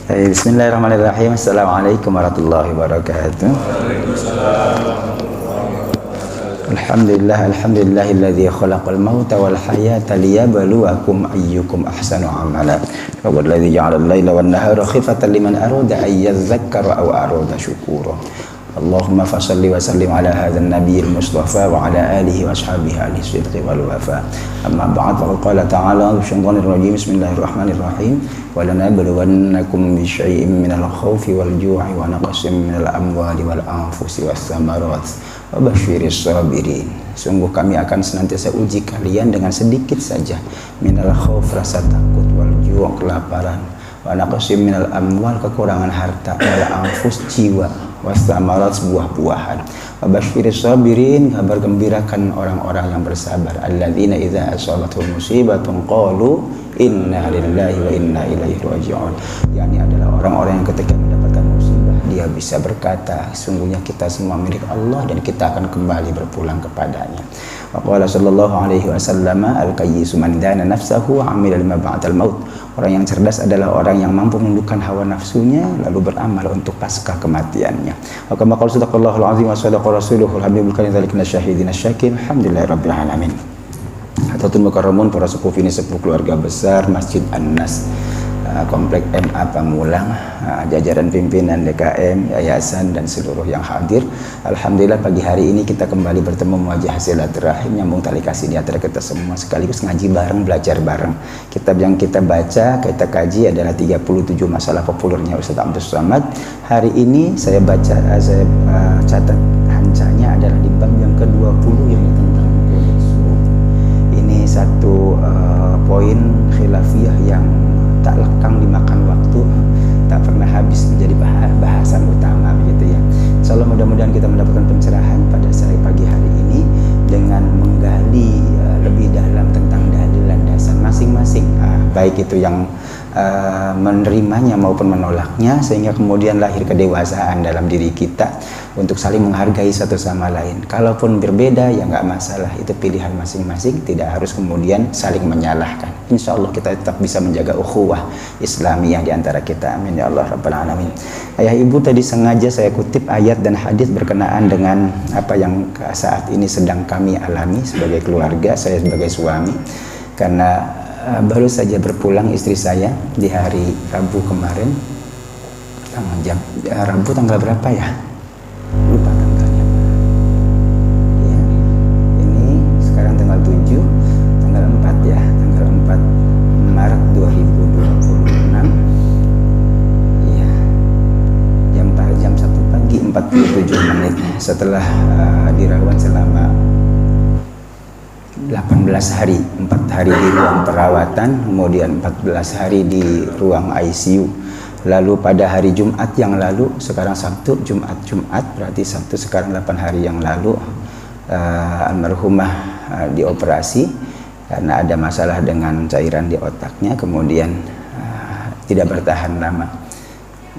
Bismillahirrahmanirrahim. Assalamualaikum warahmatullahi wabarakatuh. Alhamdulillahilladzi khalaqal mauta wal hayata liyabluwakum ayyukum ahsanu amala. Walladzi ja'ala al-laila wan nahara khifatan liman arada an yadhakkara aw arada syukura. Allahumma fasalli wa sallim ala hadzal nabiyil mustafa wa ala alihi wa ashabihi ahli sidqi wal wafa. Amma ba'd, fa qala ta'ala bisyaitanir rajim. Bismillahirrahmanirrahim. Wa lanabluwannakum bisyai'in minal khaufi wal ju'i wa naqsin minal amwali wal anfusi was samarat wa basyiris sabirin. Sungguh kami akan senantiasa uji kalian dengan sedikit saja minal khauf, rasa takut, wal ju', kelaparan, wa naqsin minal amwal, kekurangan harta, wal anfus, jiwa, wasamarat, buah-buahan. Wabasyiris sabirin, kabar gembirakan orang-orang yang bersabar. Alladzina idza asabatuhum musibatun qalu inna lillahi wa inna ilaihi raji'un. Yani adalah orang-orang yang ketika mendapatkan musibah dia bisa berkata, sungguhnya kita semua milik Allah dan kita akan kembali berpulang kepadanya. Wa qala sallallahu alaihi wasallam, al-qayyisu man dana nafsahu wa amila lima ba'dal maut. Orang yang cerdas adalah orang yang mampu menundukkan hawa nafsunya lalu beramal untuk pasca kematiannya. Wa kama qala sadaqallahul azim wa sadaqa rasuluhul habibul karim dzalika syahidin asyakin. Alhamdulillahirabbil alamin. Hadatul mukarramun, para sepuh ini sepuh keluarga besar Masjid An-Nas, Komplek MA Pamulang, jajaran pimpinan DKM, yayasan dan seluruh yang hadir. Alhamdulillah pagi hari ini kita kembali bertemu wajah silaturahim, nyambung tali kasih di antara kita semua, sekaligus ngaji bareng, belajar bareng. Kitab yang kita baca, kita kaji adalah 37 masalah populernya Ustaz Abdul Somad. Hari ini saya baca, saya catat hancanya adalah di bab yang ke-20 yang tentang kodeks suruh. Ini satu poin khilafiyah yang tak lekang dimakan waktu, tak pernah habis menjadi bahasan utama begitu ya. Insyaallah mudah-mudahan kita mendapatkan pencerahan pada pagi hari ini dengan menggali lebih dalam tentang dalil landasan masing-masing, baik itu yang menerimanya maupun menolaknya, sehingga kemudian lahir kedewasaan dalam diri kita untuk saling menghargai satu sama lain. Kalaupun berbeda ya nggak masalah, itu pilihan masing-masing, tidak harus kemudian saling menyalahkan. Insya Allah kita tetap bisa menjaga ukhuwah Islamiyah di antara kita. Amin ya Allah rabbal alamin. Ayah ibu, tadi sengaja saya kutip ayat dan hadis berkenaan dengan apa yang saat ini sedang kami alami sebagai keluarga, saya sebagai suami, karena baru saja berpulang istri saya di hari Rabu kemarin. Rabu tanggal berapa ya? Lupa tanggalnya. Ya, ini sekarang tanggal 7, tanggal 4 ya, tanggal 4 Maret 2026. Ya, jam 1 pagi 47 menit setelah dirawat selama 18 hari, 4 hari di ruang perawatan, kemudian 14 hari di ruang ICU. Lalu pada hari Jumat yang lalu, sekarang Sabtu, Jumat, berarti Sabtu sekarang 8 hari yang lalu, almarhumah dioperasi karena ada masalah dengan cairan di otaknya, kemudian tidak bertahan lama.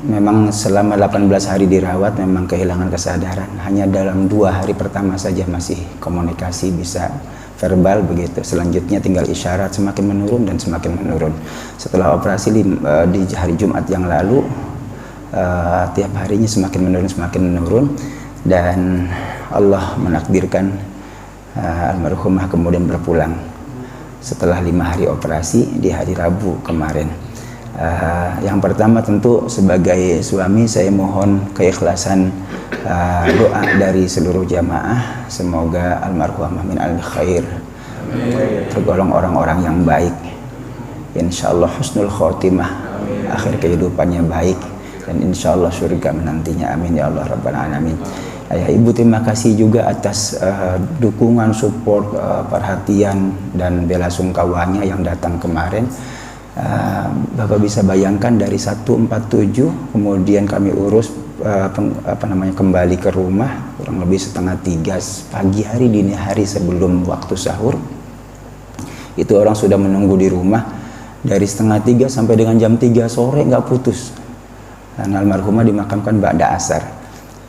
Memang selama 18 hari dirawat memang kehilangan kesadaran, hanya dalam 2 hari pertama saja masih komunikasi, bisa verbal begitu. Selanjutnya tinggal isyarat, semakin menurun dan semakin menurun. Setelah operasi di hari Jumat yang lalu, tiap harinya semakin menurun, dan Allah menakdirkan almarhumah kemudian berpulang setelah 5 hari operasi di hari Rabu kemarin. Yang pertama tentu sebagai suami saya mohon keikhlasan doa dari seluruh jamaah, semoga almarhumah min al-khair, tergolong orang-orang yang baik, insyaallah husnul khotimah, akhir kehidupannya baik, dan insyaallah surga menantinya. Amin ya Allah rabbal alamin. Ayah ibu, terima kasih juga atas dukungan, support, perhatian dan bela sungkawanya yang datang kemarin. Bapak bisa bayangkan dari 147 kemudian kami urus kembali ke rumah kurang lebih 2:30 pagi hari, dini hari sebelum waktu sahur. Itu orang sudah menunggu di rumah dari 2:30 sampai dengan jam 3 sore nggak putus. Dan almarhumah dimakamkan ba'da asar.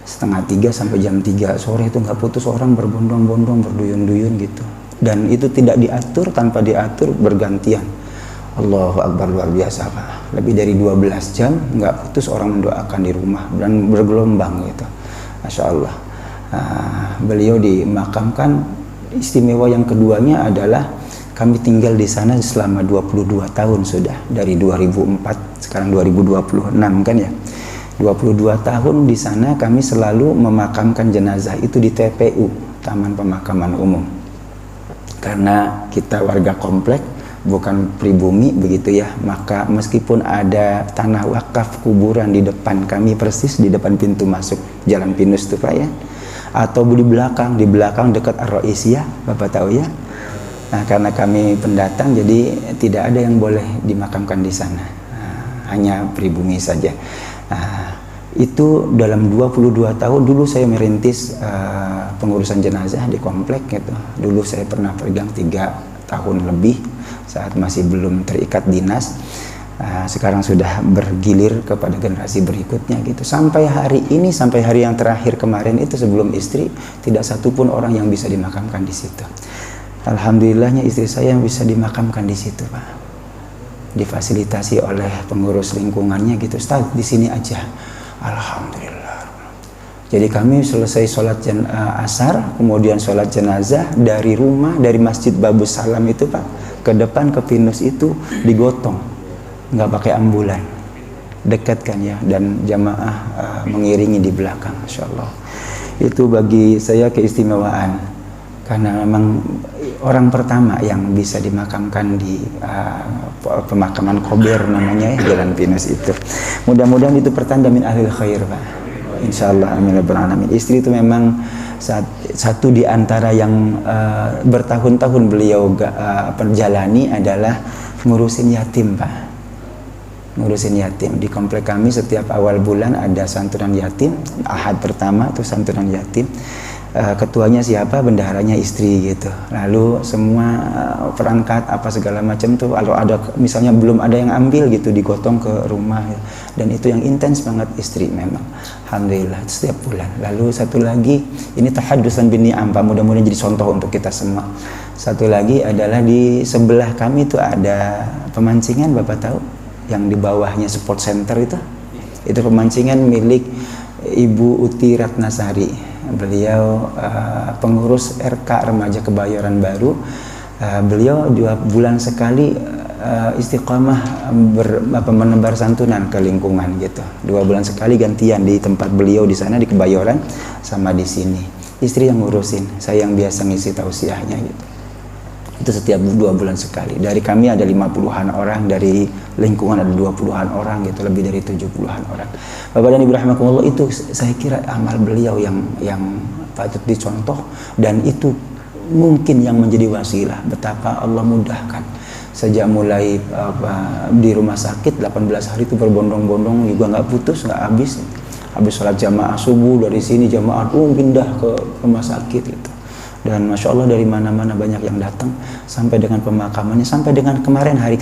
2:30 sampai jam 3 sore itu nggak putus, orang berbondong-bondong, berduyun-duyun gitu. Dan itu tidak diatur, tanpa diatur, bergantian. Allahu Akbar, luar biasa Pak. Lebih dari 12 jam nggak putus orang mendoakan di rumah dan bergelombang gitu. Masya Allah. Beliau dimakamkan. Istimewa yang keduanya adalah kami tinggal di sana selama 22 tahun sudah, dari 2004 sekarang 2026 kan ya. 22 tahun di sana kami selalu memakamkan jenazah itu di TPU, Taman Pemakaman Umum. Karena kita warga komplek, bukan pribumi begitu ya, maka meskipun ada tanah wakaf kuburan di depan kami, persis di depan pintu masuk Jalan Pinus itu Pak ya, atau di belakang dekat Ar-Roisiyah, Bapak tahu ya. Nah, karena kami pendatang jadi tidak ada yang boleh dimakamkan di sana, hanya pribumi saja. Itu dalam 22 tahun dulu saya merintis pengurusan jenazah di komplek gitu. Dulu saya pernah pegang 3 tahun lebih saat masih belum terikat dinas. Sekarang sudah bergilir kepada generasi berikutnya gitu. Sampai hari ini, sampai hari yang terakhir kemarin itu sebelum istri, tidak satupun orang yang bisa dimakamkan di situ. Alhamdulillahnya istri saya yang bisa dimakamkan di situ Pak. Difasilitasi oleh pengurus lingkungannya gitu. Ustaz di sini aja. Alhamdulillah. Jadi kami selesai sholat asar, kemudian sholat jenazah dari rumah, dari Masjid Babus Salam itu Pak, ke depan ke Pinus itu digotong, nggak pakai ambulan, dekat kan ya, dan jamaah mengiringi di belakang, Masya Allah. Itu bagi saya keistimewaan, karena memang orang pertama yang bisa dimakamkan di pemakaman Kober namanya ya, Jalan Pinus itu. Mudah-mudahan itu pertanda min ahlil khair Pak. Insyaallah, amin rabbal alamin. Istri itu memang satu di antara yang bertahun-tahun beliau perjalani adalah ngurusin yatim Pak. Ngurusin yatim di komplek kami. Setiap awal bulan ada santunan yatim. Ahad pertama itu santunan yatim. Ketuanya siapa? Bendaharanya istri gitu. Lalu semua perangkat apa segala macam tuh, kalau ada misalnya belum ada yang ambil gitu, digotong ke rumah ya. Dan itu yang intens banget istri memang. Alhamdulillah setiap bulan. Lalu satu lagi, ini tahaddusan bin ni'am Pak, mudah-mudahan jadi contoh untuk kita semua. Satu lagi adalah di sebelah kami itu ada pemancingan, Bapak tahu, yang di bawahnya sport center itu pemancingan milik Ibu Uti Ratnasari. Beliau pengurus RK Remaja Kebayoran Baru. Beliau 2 bulan sekali istiqamah menebar santunan ke lingkungan gitu. 2 bulan sekali gantian di tempat beliau di sana di Kebayoran sama di sini. Istri yang ngurusin, saya yang biasa ngisi tausiahnya gitu. Itu setiap 2 bulan sekali. Dari kami ada 50-an orang, dari lingkungan ada 20-an orang gitu, lebih dari 70-an orang. Bapak dan Ibu rahimakumullah, itu saya kira amal beliau yang patut dicontoh, dan itu mungkin yang menjadi wasilah betapa Allah mudahkan. Sejak mulai di rumah sakit 18 hari itu berbondong-bondong juga nggak putus, nggak habis. Habis sholat jamaah subuh dari sini jamaah pindah ke rumah sakit gitu. Dan Masya Allah dari mana-mana banyak yang datang, sampai dengan pemakamannya, sampai dengan kemarin hari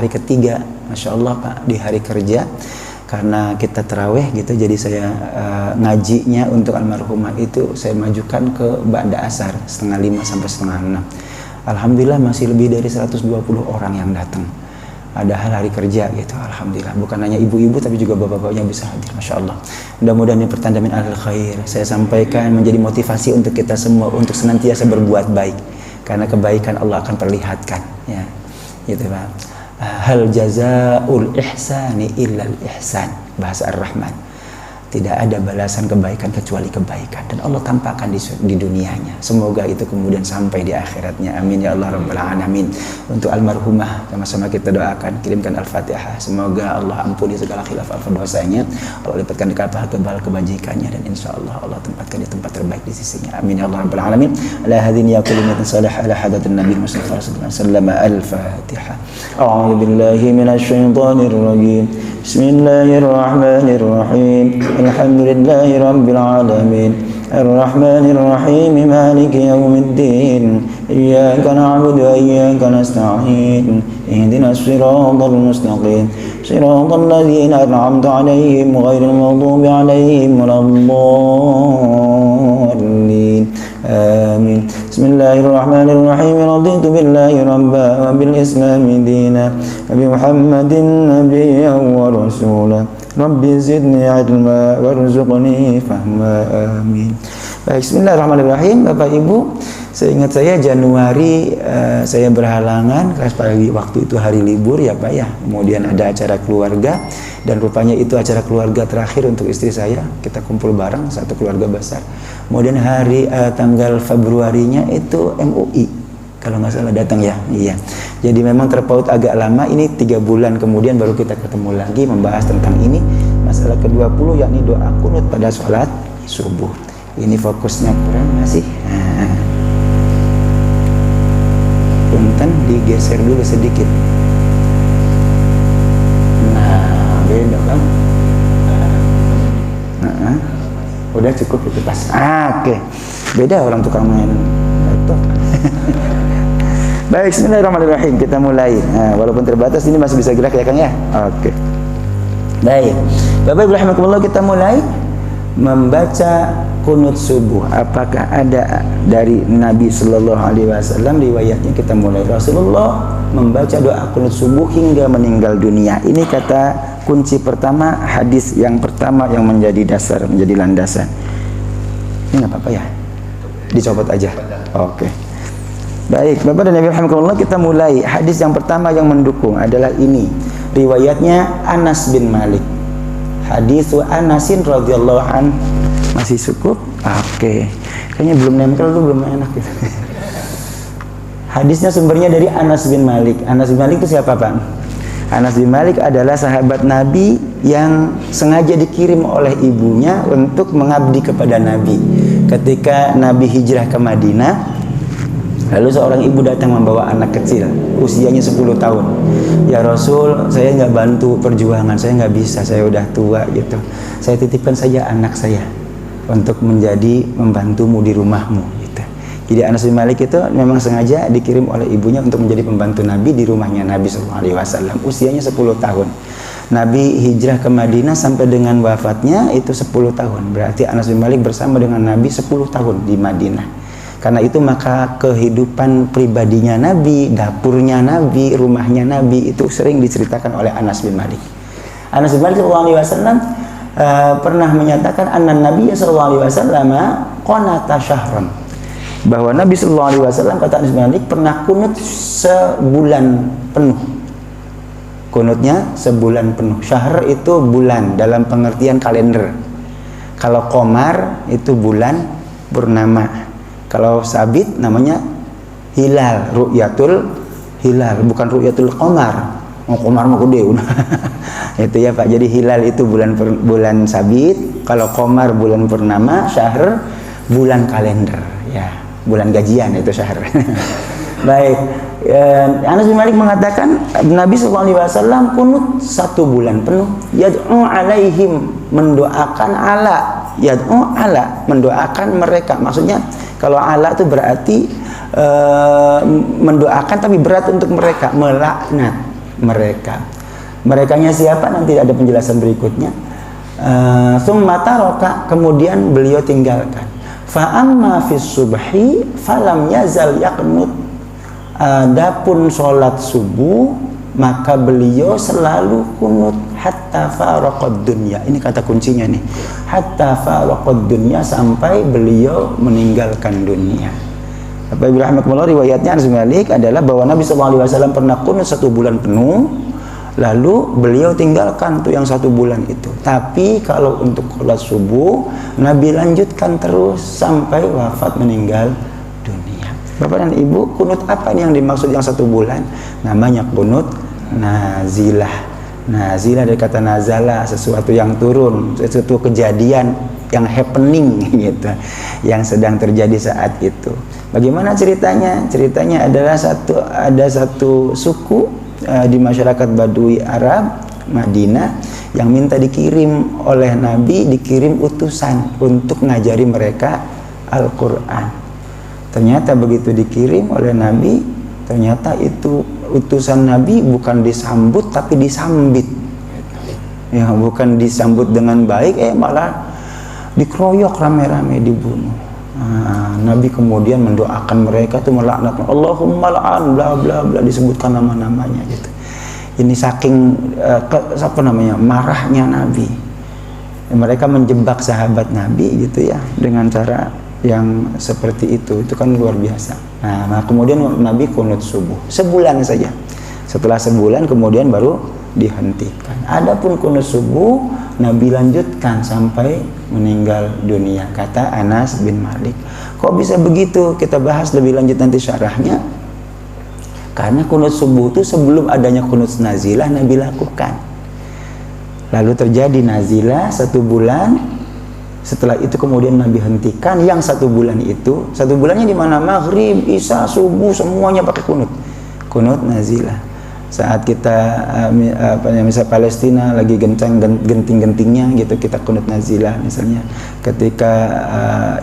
ketiga, Masya Allah Pak, di hari kerja, karena kita terawih gitu, jadi saya ngajinya untuk almarhumah itu saya majukan ke ba'da asar 4:30 sampai 5:30. Alhamdulillah masih lebih dari 120 orang yang datang. Padahal hari kerja gitu, alhamdulillah. Bukan hanya ibu-ibu tapi juga bapak-bapaknya bisa hadir, Masya Allah. Mudah-mudahan ini pertanda min ahlil khair. Saya sampaikan menjadi motivasi untuk kita semua untuk senantiasa berbuat baik, karena kebaikan Allah akan perlihatkan ya. Gitu Pak. Hal jazaul ihsani illal ihsan, bahasa Ar-Rahman. Tidak ada balasan kebaikan kecuali kebaikan, dan Allah tampakkan di dunianya. Semoga itu kemudian sampai di akhiratnya. Amin ya Allah rabbal alamin. Untuk almarhumah sama-sama kita doakan, kirimkan Al-Fatihah. Semoga Allah ampuni segala khilaf dosanya, Allah lipatkan kebal kebajikannya, dan insya Allah Allah tempatkan di tempat terbaik di sisinya. Amin ya Allah rabbal alamin. Ala hadini ya kalimatin salah ala hadatin Nabi Mustafa sallallahu alaihi wasallam. Al-Fatihah. A'udzu billahi minasy syaithanir rajim. Bismillahirrahmanirrahim. Alhamdulillahi rabbil alamin. Ar-Rahmanir Rahim. Maliki yaumiddin. Iyyaka na'budu wa iyyaka nasta'in. Ihdinas siratal mustaqim. Siratal ladzina an'amta 'alaihim ghairil maghdubi 'alaihim waladdallin. Amin. Bismillahirrahmanirrahim. Raditu billahi rabba wa bil islami dina wa bi Muhammadin nabiyyan wa rasula. Rabbi zidni ilma warzuqni fahma. Amin. Baik, bismillahirrahmanirrahim. Bapak Ibu, seingat saya Januari saya berhalangan karena pada waktu itu hari libur ya Pak ya. Kemudian ada acara keluarga dan rupanya itu acara keluarga terakhir untuk istri saya. Kita kumpul bareng satu keluarga besar. Kemudian hari tanggal Februarinya itu MUI kalau nggak salah datang ya. Iya. Jadi memang terpaut agak lama. Ini 3 bulan kemudian baru kita ketemu lagi membahas tentang ini, masalah ke-20 yakni doa kunut pada sholat subuh. Ini fokusnya kurang masih. Punten digeser dulu sedikit. Nah, beda kan? Udah cukup itu pas. Oke. Beda orang tukang main laptop. Baik, bismillahirrahmanirrahim. Kita mulai. Walaupun terbatas ini masih bisa gerak ya Kang ya. Oke. Baik. Bapak Ibu rahimakumullah, kita mulai membaca kunut subuh. Apakah ada dari Nabi Sallallahu Alaihi Wasallam riwayatnya? Kita mulai. Rasulullah membaca doa kunut subuh hingga meninggal dunia. Ini kata kunci pertama, hadis yang pertama yang menjadi dasar, menjadi landasan. Ini nggak apa-apa ya? Dicopot aja. Oke. Baik, Bapak dan Ibu rahimakumullah, kita mulai. Hadis yang pertama yang mendukung adalah ini. Riwayatnya Anas bin Malik. Hadisu Anasin radhiyallahu an. Masih cukup? Oke. Kayaknya belum nempel tuh, belum enak gitu. Hadisnya sumbernya dari Anas bin Malik. Anas bin Malik itu siapa Pak? Anas bin Malik adalah sahabat Nabi yang sengaja dikirim oleh ibunya untuk mengabdi kepada Nabi. Ketika Nabi hijrah ke Madinah, lalu seorang ibu datang membawa anak kecil, usianya 10 tahun. Ya Rasul, saya nggak bantu perjuangan, saya nggak bisa, saya udah tua gitu. Saya titipkan saja anak saya untuk menjadi membantumu di rumahmu gitu. Jadi Anas bin Malik itu memang sengaja dikirim oleh ibunya untuk menjadi pembantu Nabi di rumahnya Nabi SAW. Usianya 10 tahun. Nabi hijrah ke Madinah sampai dengan wafatnya itu 10 tahun. Berarti Anas bin Malik bersama dengan Nabi 10 tahun di Madinah. Karena itu maka kehidupan pribadinya Nabi, dapurnya Nabi, rumahnya Nabi itu sering diceritakan oleh Anas bin Malik. Anas bin Malik SAW pernah menyatakan anna Nabi SAW qanata syahran, bahwa Nabi SAW, kata Anas bin Malik, pernah kunut sebulan penuh. Kunutnya sebulan penuh. Syahr itu bulan dalam pengertian kalender. Kalau qamar itu bulan purnama. Kalau sabit namanya hilal, ru'yatul hilal, bukan ru'yatul qamar. Oh, qamar mah gede udah. Itu ya Pak. Jadi hilal itu bulan sabit, kalau qamar bulan purnama, syahr bulan kalender ya, bulan gajian itu syahr. Baik. Anas bin Malik mengatakan Nabi SAW kunut 1 bulan penuh, yad'u alaihim, mendoakan mendoakan mereka. Maksudnya kalau ala itu berarti mendoakan tapi berat untuk mereka, melaknat mereka. Merekanya siapa? Nanti ada penjelasan berikutnya. Tsumma taraka, kemudian beliau tinggalkan. Fa amma fis subhi falam yazal yaqnut. Adapun sholat subuh maka beliau selalu kunut hatta faraqad dunya. Ini kata kuncinya nih. Hatta faraqad dunya, sampai beliau meninggalkan dunia. Bapak Ibu rahimakumullah, riwayatnya Anas bin Malik adalah bahwa Nabi SAW pernah kunut 1 bulan penuh, lalu beliau tinggalkan tuh yang 1 bulan itu. Tapi kalau untuk sholat subuh Nabi lanjutkan terus sampai wafat, meninggal dunia. Bapak dan Ibu, kunut apa nih yang dimaksud yang 1 bulan? Namanya kunut nazilah. Nazilah dari kata nazala, sesuatu yang turun, sesuatu kejadian yang happening gitu, yang sedang terjadi saat itu. Bagaimana ceritanya? Ceritanya adalah ada satu suku di masyarakat Badui Arab Madinah yang minta dikirim oleh Nabi, dikirim utusan untuk ngajari mereka Al-Quran. Ternyata begitu dikirim oleh Nabi, ternyata itu utusan Nabi bukan disambut tapi disambit. Ya, bukan disambut dengan baik, malah dikeroyok rame-rame, dibunuh. Nabi kemudian mendoakan mereka tuh melaknat, Allahumma la'an bla bla bla, disebutkan nama-namanya gitu. Ini saking marahnya Nabi. Mereka menjebak sahabat Nabi gitu ya dengan cara yang seperti itu kan luar biasa. Nah kemudian Nabi kunut subuh sebulan saja. Setelah sebulan kemudian baru dihentikan. Adapun kunut subuh Nabi lanjutkan sampai meninggal dunia, kata Anas bin Malik. Kok bisa begitu? Kita bahas lebih lanjut nanti syarahnya. Karena kunut subuh itu sebelum adanya kunut nazilah Nabi lakukan. Lalu terjadi nazilah 1 bulan. Setelah itu kemudian Nabi hentikan yang 1 bulan itu. 1 bulannya di mana? Maghrib, isya, subuh semuanya pakai kunut. Kunut nazilah. Saat kita misal Palestina lagi genting-gentingnya gitu, kita kunut nazilah misalnya. Ketika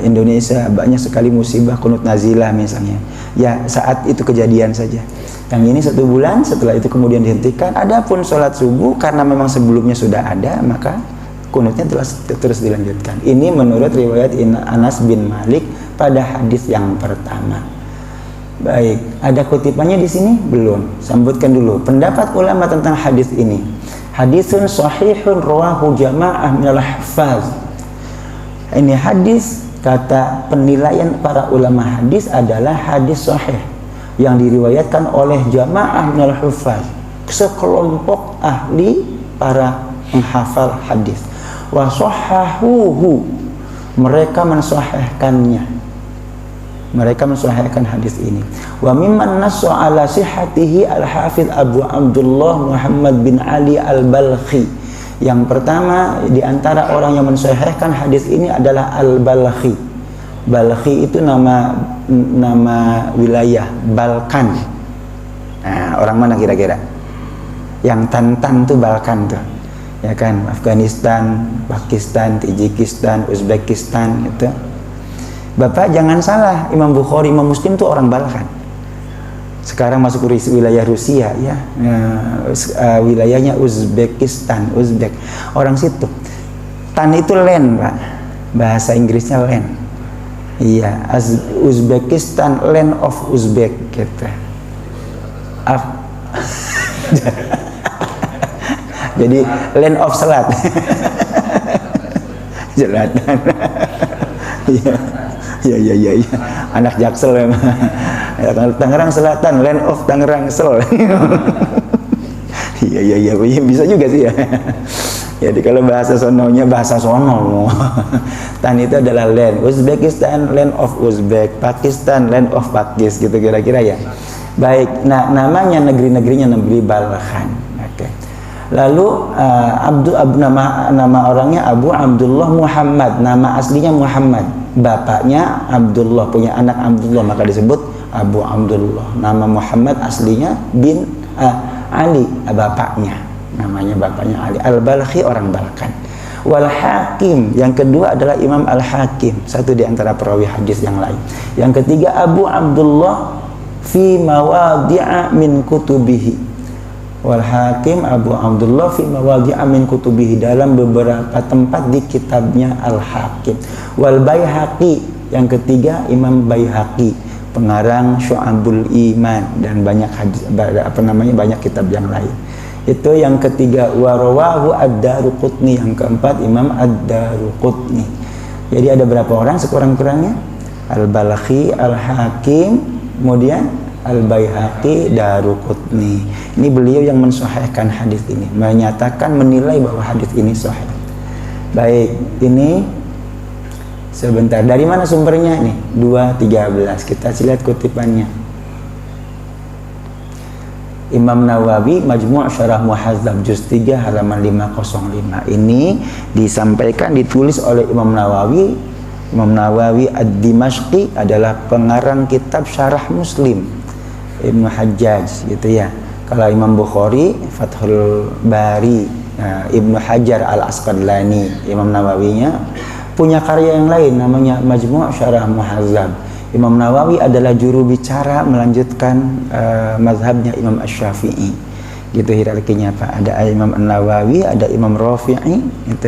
Indonesia banyak sekali musibah, kunut nazilah misalnya. Ya saat itu kejadian saja. Yang ini 1 bulan, setelah itu kemudian dihentikan. Adapun sholat subuh karena memang sebelumnya sudah ada, maka kunutnya terus dilanjutkan. Ini menurut riwayat Anas bin Malik pada hadis yang pertama. Baik, ada kutipannya di sini? Belum. Sambutkan dulu pendapat ulama tentang hadis ini. Hadisun sahihun rawahu jamaah minal huffaz. Ini hadis, kata penilaian para ulama hadis, adalah hadis sahih yang diriwayatkan oleh jamaah minal huffaz, sekelompok ahli para penghafal hadis. Wa sahhahuhu, mereka mensahihkannya. Mereka mensahihkan hadis ini. Wa mimman nassa ala sihhatihi al-Hafidz Abu Abdullah Muhammad bin Ali al-Balkhi. Yang pertama di antara orang yang mensahihkan hadis ini adalah al-Balkhi. Balkhi itu nama wilayah Balkan. Nah, orang mana kira-kira? Yang Tantan tuh Balkan tuh. Ya kan, Afghanistan, Pakistan, Tajikistan, Uzbekistan itu. Bapak jangan salah, Imam Bukhari, Imam Muslim itu orang Balkan. Sekarang masuk wilayah Rusia ya, wilayahnya Uzbekistan, Uzbek, orang situ. Tan itu land Pak, bahasa Inggrisnya land. Iya, Uzbekistan, land of Uzbek gitu. Jadi land of selat. Selatan. Iya. Anak Jaksel memang. Tangerang Selatan, land of Tangerang Sel. Iya, bisa juga sih ya. Jadi kalau bahasa sononya bahasa sono. Tan itu adalah land. Uzbekistan, land of Uzbek. Pakistan, land of Pakis, gitu kira-kira ya. Baik, nah namanya negeri-negerinya negeri Balkhan. Oke. Lalu nama orangnya Abu Abdullah Muhammad, nama aslinya Muhammad, bapaknya Abdullah, punya anak Abdullah, maka disebut Abu Abdullah. Nama Muhammad aslinya bin Ali, bapaknya, namanya bapaknya Ali. Al-Balkhi orang Balkan. Wal Hakim, yang kedua adalah Imam Al-Hakim, satu di antara perawi hadis yang lain. Yang ketiga Abu Abdullah fi mawadhi'a min kutubihi. Wal Hakim Abu Abdullah fi mawadhi'a min kutubihi, dalam beberapa tempat di kitabnya Al Hakim. Wal Baihaqi, yang ketiga Imam Baihaqi, pengarang Syu'abul Iman dan banyak hadis, banyak kitab yang lain. Itu yang ketiga. Wa rawahu Ad-Daruqutni, yang keempat Imam Ad-Daruqutni. Jadi ada berapa orang sekurang-kurangnya? Al-Balkhi, Al-Hakim, kemudian Al-Baihaqi, Daruqutni. Ini beliau yang mensahihkan hadis ini, menyatakan, menilai bahwa hadis ini sahih. Baik, ini sebentar. Dari mana sumbernya nih? 2.13. Kita lihat kutipannya. Imam Nawawi, Majmu' Syarah Muhadzab juz 3 halaman 505. Ini disampaikan, ditulis oleh Imam Nawawi. Imam Nawawi Ad-Dimashqi adalah pengarang kitab Syarah Muslim Ibnu Hajjaj gitu ya. Kalau Imam Bukhari Fathul Bari, Ibnu Hajar Al-Asqalani. Imam Nawawinya punya karya yang lain namanya Majmu' Syarah Muhadzab. Imam Nawawi adalah juru bicara melanjutkan mazhabnya Imam Asy-Syafi'i. Gitu hierarkinya Pak. Ada Imam An-Nawawi, ada Imam Rafi'i,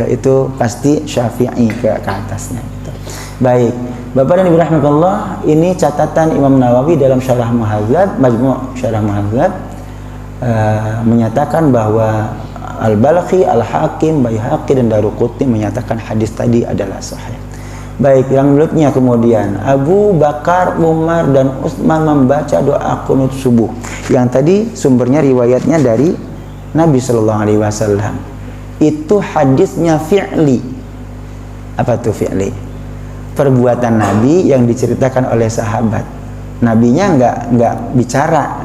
itu pasti Syafi'i ke atasnya gitu. Baik, Bapak dan Ibu rahimakumullah, ini catatan Imam Nawawi dalam Syarah Muhadzab, Majmu' Syarah Muhadzab, menyatakan bahwa Al-Balakhi, Al-Hakim, Baihaqi dan Daruqutni menyatakan hadis tadi adalah sahih. Baik, yang berikutnya kemudian Abu Bakar, Umar dan Utsman membaca doa qunut subuh. Yang tadi sumbernya riwayatnya dari Nabi sallallahu alaihi wasallam. Itu hadisnya fi'li. Apa tuh fi'li? Perbuatan Nabi yang diceritakan oleh sahabat. Nabinya enggak bicara,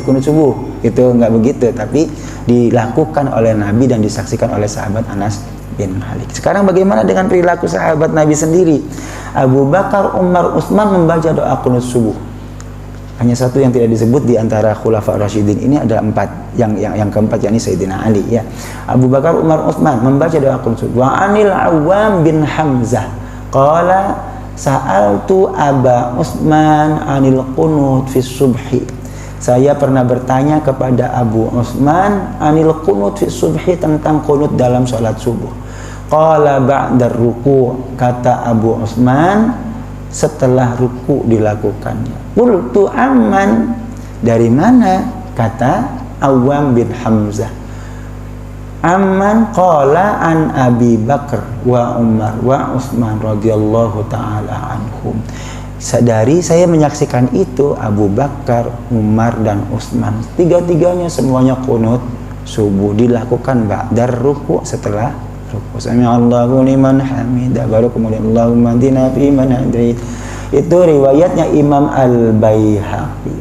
qunut subuh, itu enggak begitu, tapi dilakukan oleh Nabi dan disaksikan oleh sahabat Anas bin Malik. Sekarang bagaimana dengan perilaku sahabat Nabi sendiri? Abu Bakar, Umar, Utsman membaca doa qunut subuh. Hanya satu yang tidak disebut di antara Khulafa Rasyidin ini, ada 4. Yang keempat yakni Sayyidina Ali ya. Abu Bakar, Umar, Utsman membaca doa qunut subuh. Wa anil Awwam bin Hamzah qala sa'altu Aba Utsman anil qunut fi subhi. Saya pernah bertanya kepada Abu Utsman anil qunut fi subhi, tentang qunut dalam salat subuh. Qala ba'da ruku', kata Abu Utsman setelah ruku dilakukannya. Qultu amman, dari mana? Kata Awwam bin Hamzah. Amman qala an Abi Bakar wa Umar wa Utsman radhiyallahu taala anhum. Dari saya menyaksikan itu Abu Bakar, Umar dan Utsman, tiga-tiganya semuanya qunut subuh dilakukan ba'dar ruku', setelah ruku'. Sami'allahu liman hamidah, baru kemudian Allahumma hdina fi man hadait. Itu riwayatnya Imam Al-Baihaqi.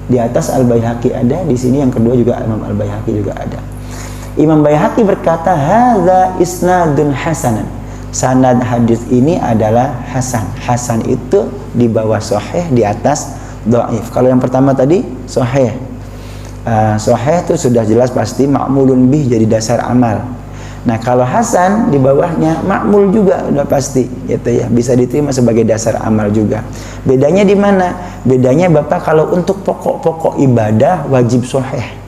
Di atas Al-Baihaqi ada, di sini yang kedua juga Imam Al-Baihaqi juga ada. Imam Baihaqi berkata, hadza isnadun hasanan. Sanad hadis ini adalah hasan. Hasan itu di bawah sahih, di atas dhaif. Kalau yang pertama tadi sahih. Sahih itu sudah jelas pasti ma'mulun bih, jadi dasar amal. Nah, kalau hasan di bawahnya ma'mul juga udah pasti, gitu ya. Bisa diterima sebagai dasar amal juga. Bedanya di mana? Bedanya Bapak, kalau untuk pokok-pokok ibadah wajib sahih.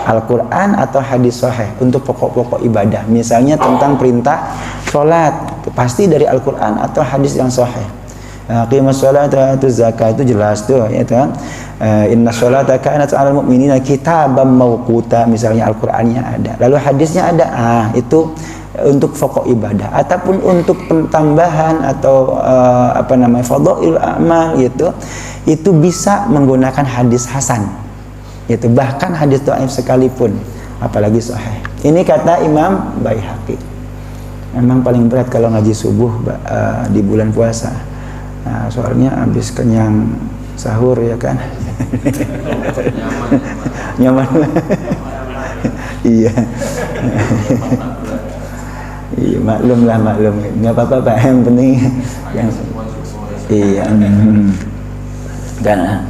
Al-Quran atau hadis sahih untuk pokok-pokok ibadah, misalnya tentang perintah sholat, pasti dari Al-Quran atau hadis yang sahih. Qimus sholat wa atuz zakat, itu jelas tuh ya kan. Inna sholata kanat 'alal mu'minina kitaban mawquta, misalnya Al-Qur'annya ada, lalu hadisnya ada. Itu untuk pokok ibadah. Ataupun untuk tambahan atau fadhail amal gitu, itu bisa menggunakan hadis hasan. Itu bahkan hadis dhaif sekalipun, apalagi sahih. Ini kata Imam Baihaqi. Memang paling berat kalau ngaji subuh di bulan puasa. Nah, soalnya habis kenyang sahur ya kan. Nyaman. Iya. Iya, maklum. Enggak apa-apa Pak, yang penting yang iya. Dan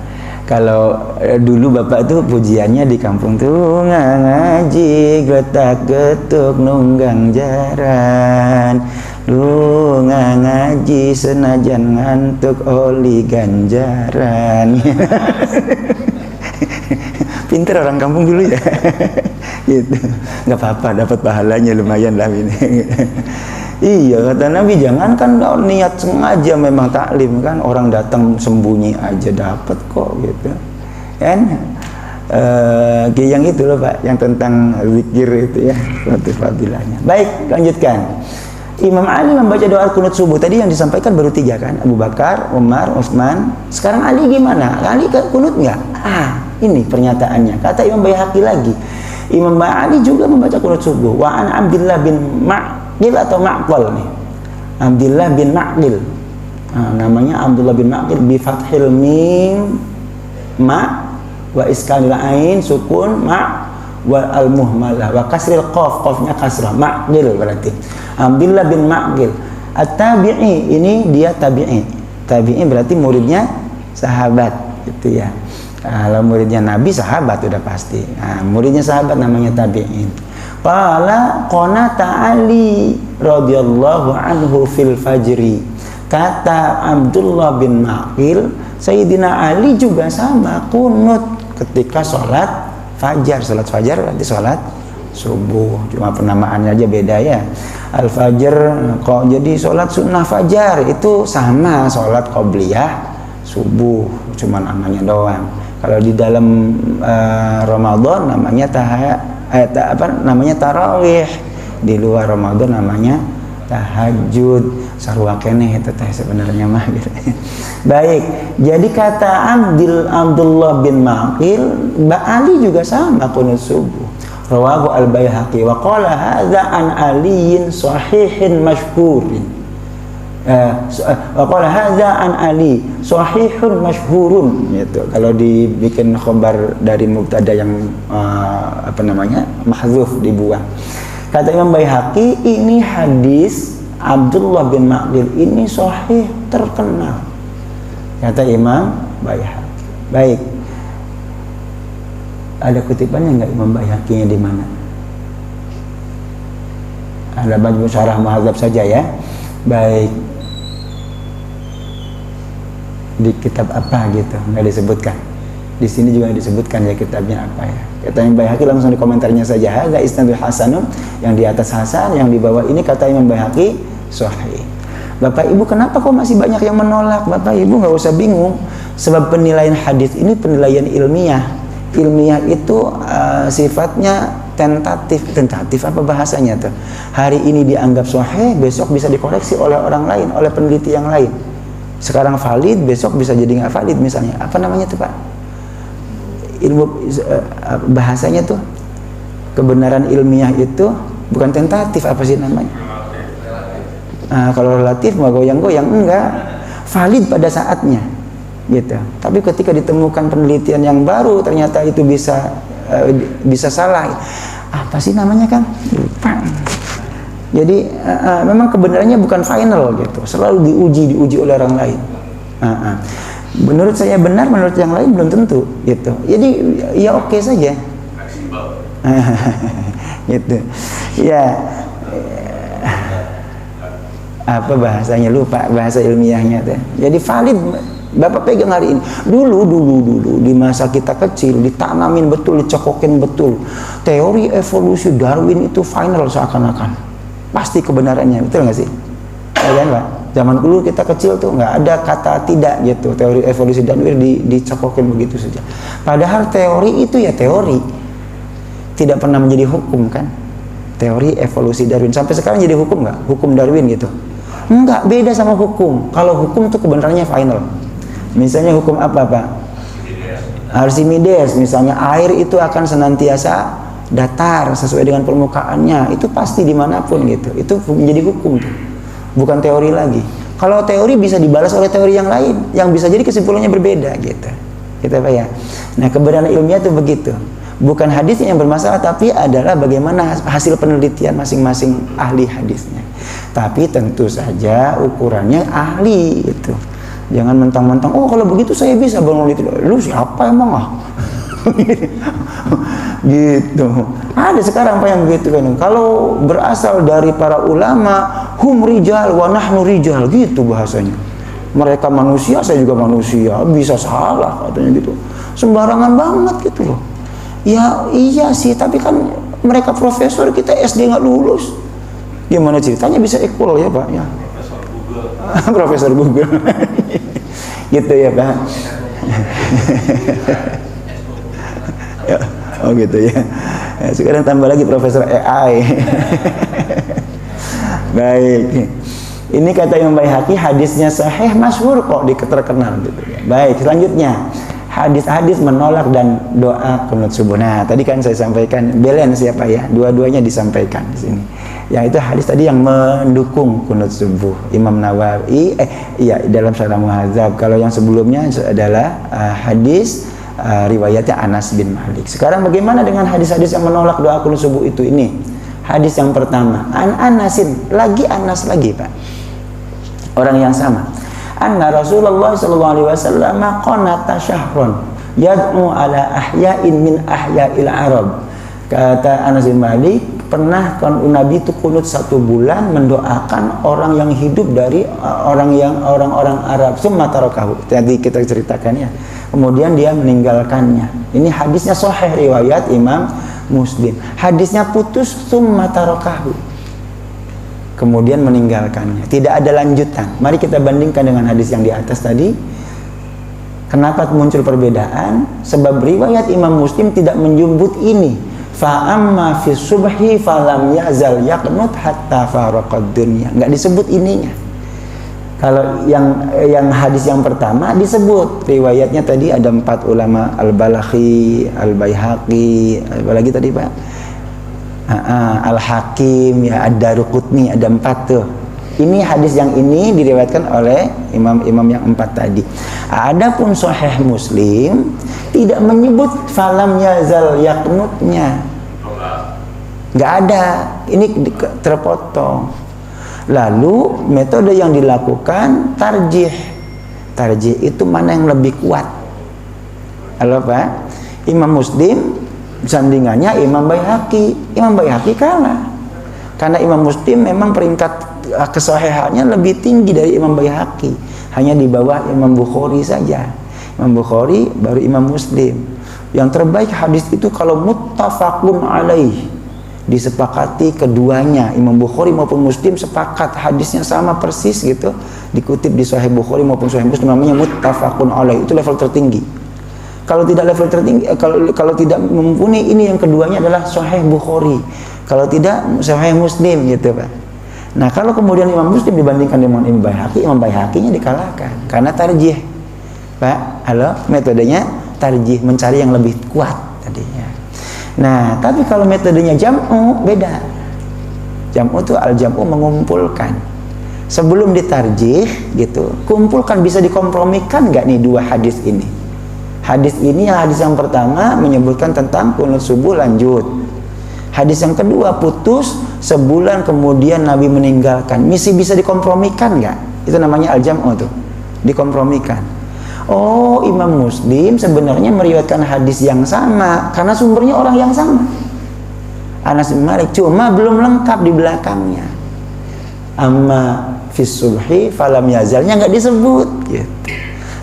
kalau dulu Bapak tuh pujiannya di kampung tuh ngaji getak getuk nunggang jaran, lu ngaji senajan ngantuk oli ganjaran. Pinter orang kampung dulu ya. Gitu. Nggak apa-apa, dapat pahalanya lumayan lah ini. Iya, kata Nabi, jangankan niat sengaja memang taklim kan, orang datang sembunyi aja dapat kok gitu kan. Yang itu loh Pak, yang tentang zikir itu ya, fadilahnya. Baik, lanjutkan. Imam Ali membaca doa qunut subuh, tadi yang disampaikan baru 3 kan, Abu Bakar, Umar, Utsman. Sekarang Ali gimana? Ali qunut nggak? Ini pernyataannya. Kata Imam Baihaqi lagi, Imam Ali juga membaca qunut subuh. Wa an Abdullah bin Ma'qil atau Ma'qal nih, Abdullah bin Ma'qil, namanya Abdullah bin Ma'qil, bi fathil mim ma wa iskanil ain sukun ma wa al muhmalah wa kasril qaf, qafnya kasrah, Ma'qil berarti Abdullah bin Ma'qil at-tabi'i. Ini dia tabi'i berarti muridnya sahabat gitu ya. Kalau muridnya Nabi sahabat udah pasti. Muridnya sahabat namanya tabi'in. Qala qanata Ali radhiyallahu anhu fil fajri. Kata Abdullah bin Ma'qil, Sayyidina Ali juga sama kunut ketika sholat fajar. Sholat fajar berarti sholat subuh, cuma penamaannya aja beda ya. Al-fajr kok jadi sholat sunnah fajar itu sama sholat qobliyah subuh, cuma namanya doang. Kalau di dalam Ramadan namanya namanya tarawih, di luar Ramadan namanya tahajud. Sarua keneh itu teh sebenarnya mah gitu. Baik, jadi kata Abdullah bin Maqil, Mbak Ali juga sama qunut subuh. Rawahu al-Baihaqi wa qala hadza an aliyin sahihin masyhurin. Wa qala hadza an Ali sahihun masyhurun gitu. Kalau dibikin khabar dari mubtada yang mahdzuf dibuang. Kata Imam Baihaqi, ini hadis Abdullah bin Maqil ini sahih terkenal. Kata Imam Baihaqi. Baik. Ada kutipannya enggak Imam Baihaqi-nya di mana? Ada Majmu' Syarah Muhadzab saja ya. Baik. Di kitab apa gitu, enggak disebutkan. Di sini juga disebutkan ya kitabnya apa ya. Kata Imam Baihaqi langsung di komentarnya saja, hadza isnadul hasanun, yang di atas hasan, yang di bawah ini kata Imam Baihaqi sahih. Bapak Ibu, kenapa kok masih banyak yang menolak? Bapak Ibu nggak usah bingung, sebab penilaian hadis ini penilaian ilmiah. Ilmiah itu sifatnya tentatif apa bahasanya tuh? Hari ini dianggap sahih, besok bisa dikoreksi oleh orang lain, oleh peneliti yang lain. Sekarang valid, besok bisa jadi nggak valid misalnya. Apa namanya tuh Pak? Ilmu bahasanya tuh kebenaran ilmiah itu bukan tentatif, apa sih namanya? Kalau relatif mau goyang-goyang, enggak, valid pada saatnya gitu. Tapi ketika ditemukan penelitian yang baru ternyata itu bisa salah, apa sih namanya kan, lupa. Jadi memang kebenarannya bukan final gitu, selalu diuji oleh orang lain. Menurut saya benar, menurut yang lain belum tentu gitu. Jadi ya oke saja. Gitu. Ya. Apa bahasanya, lupa bahasa ilmiahnya teh. Jadi valid Bapak pegang hari ini. Dulu di masa kita kecil ditanamin betul, dicokokin betul. Teori evolusi Darwin itu final seakan-akan. Pasti kebenarannya, betul nggak sih? Ya kan Pak? Zaman dulu kita kecil tuh nggak ada kata tidak gitu. Teori evolusi Darwin dicokokin begitu saja. Padahal teori itu ya teori, tidak pernah menjadi hukum kan? Teori evolusi Darwin sampai sekarang jadi hukum nggak? Hukum Darwin gitu? Enggak, beda sama hukum. Kalau hukum tuh kebenarannya final. Misalnya hukum apa Pak? Archimedes misalnya, air itu akan senantiasa datar sesuai dengan permukaannya. Itu pasti dimanapun gitu. Itu menjadi hukum tuh, bukan teori lagi. Kalau teori bisa dibalas oleh teori yang lain, yang bisa jadi kesimpulannya berbeda gitu. Gitu Pak ya. Nah kebenaran ilmiah itu begitu. Bukan hadis yang bermasalah, tapi adalah bagaimana hasil penelitian masing-masing ahli hadisnya. Tapi tentu saja ukurannya ahli itu. Jangan mentang-mentang, oh kalau begitu saya bisa meneliti. Lu siapa emang gitu. Ada sekarang Pak yang begitu kan. Kalau berasal dari para ulama, hum rijal wa nahnu rijal, gitu bahasanya. Mereka manusia, saya juga manusia. Bisa salah katanya gitu. Sembarangan banget gitu loh. Ya iya sih, tapi kan mereka profesor, kita SD nggak lulus. Gimana ceritanya bisa equal ya Pak ya? Profesor Google. Gitu ya Pak. Ya, oh gitu ya. Sekarang tambah lagi Profesor AI. Baik. Ini kata Imam Baihaqi, hadisnya sahih masyhur kok, terkenal gitu ya. Baik, selanjutnya hadis-hadis menolak dan doa qunut subuh. Nah, tadi kan saya sampaikan balance siapa ya? Dua-duanya disampaikan di sini. Yang itu hadis tadi yang mendukung qunut subuh. Imam Nawawi dalam Syarah Muhadzab. Kalau yang sebelumnya adalah hadis riwayatnya Anas bin Malik. Sekarang bagaimana dengan hadis-hadis yang menolak doa qunut subuh itu? Ini hadis yang pertama, Anasin, lagi Anas lagi Pak. Orang yang sama. Anna Rasulullah sallallahu alaihi wasallam qanata syahron yad'u ala ahya'in min ahya'il Arab. Kata Anas bin Malik, pernah Nabi itu kunut 1 bulan mendoakan orang yang hidup dari orang-orang Arab. Summa tarakahu. Tadi kita ceritakan ya. Kemudian dia meninggalkannya. Ini hadisnya sahih riwayat Imam Muslim. Hadisnya putus summa tarakahu. kemudian meninggalkannya. Tidak ada lanjutan. Mari kita bandingkan dengan hadis yang di atas tadi. Kenapa muncul perbedaan? Sebab riwayat Imam Muslim tidak menyebut ini. Fa amma fi subhi falam yazal yaqnut hatta faraqad dunya. Enggak disebut ininya. Kalau yang hadis yang pertama disebut riwayatnya tadi ada 4 ulama, Al-Balakhi, Al-Baihaqi, apalagi tadi Pak? Al-Hakim, ya Ad-Daruqutni, ada 4 tuh. Ini hadis yang ini diriwayatkan oleh imam-imam yang 4 tadi. Adapun Sahih Muslim tidak menyebut falam yazal yaqnutnya. Enggak ada. Ini terpotong. Lalu metode yang dilakukan tarjih. Tarjih itu mana yang lebih kuat? Halo Pak, Imam Muslim sandingannya Imam Baihaqi. Imam Baihaqi kalah. Karena Imam Muslim memang peringkat kesahihannya lebih tinggi dari Imam Baihaqi. Hanya di bawah Imam Bukhari saja. Imam Bukhari baru Imam Muslim. Yang terbaik hadis itu kalau muttafaqun alaih, disepakati keduanya, Imam Bukhari maupun Muslim sepakat hadisnya sama persis gitu, dikutip di Sahih Bukhari maupun Sahih Muslim, namanya muttafaqun alaih. Itu level tertinggi. Kalau tidak level tertinggi, kalau tidak mumpuni, ini yang keduanya adalah Sahih Bukhari. Kalau tidak Sahih Muslim gitu Pak. Nah kalau kemudian Imam Muslim dibandingkan dengan Imam Baihaqi, Imam Baihaqi-nya dikalahkan karena tarjih Pak. Halo, metodenya tarjih, mencari yang lebih kuat tadinya. Nah, tapi kalau metodenya jam'u beda. Jam'u itu al-jam'u mengumpulkan. Sebelum ditarjih gitu, kumpulkan, bisa dikompromikan nggak nih 2 hadis ini? Hadis ini, hadis yang pertama menyebutkan tentang kunut subuh lanjut. Hadis yang kedua putus sebulan kemudian Nabi meninggalkan. Misi bisa dikompromikan nggak? Itu namanya al-jam'u tuh. Dikompromikan. Oh, Imam Muslim sebenarnya meriwayatkan hadis yang sama karena sumbernya orang yang sama, Anas bin Malik, cuma belum lengkap di belakangnya. Amma fis subhi falam yazalnya nggak disebut gitu.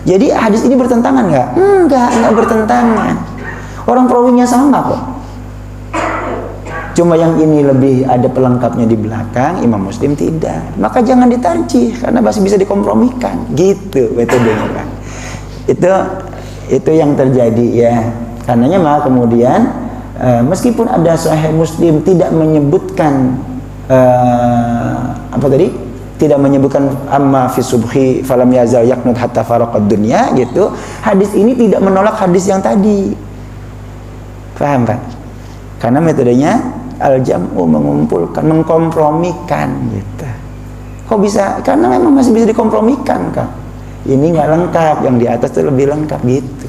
Jadi hadis ini bertentangan nggak? Enggak bertentangan. Orang perawinya sama kok. Cuma yang ini lebih ada pelengkapnya di belakang, Imam Muslim tidak. Maka jangan ditarjih karena masih bisa dikompromikan. Gitu metodenya Pak. Itu yang terjadi ya. Karenanya maka kemudian meskipun ada Sahih Muslim tidak menyebutkan apa tadi? Tidak menyebutkan amma fi subhi falam yazal yaqnut hatta faraqad dunya gitu. Hadis ini tidak menolak hadis yang tadi. Paham Pak? Karena metodenya al-jam'u mengumpulkan, mengkompromikan gitu. Kok bisa? Karena memang masih bisa dikompromikan Kak. Ini nggak lengkap, yang di atas itu lebih lengkap gitu.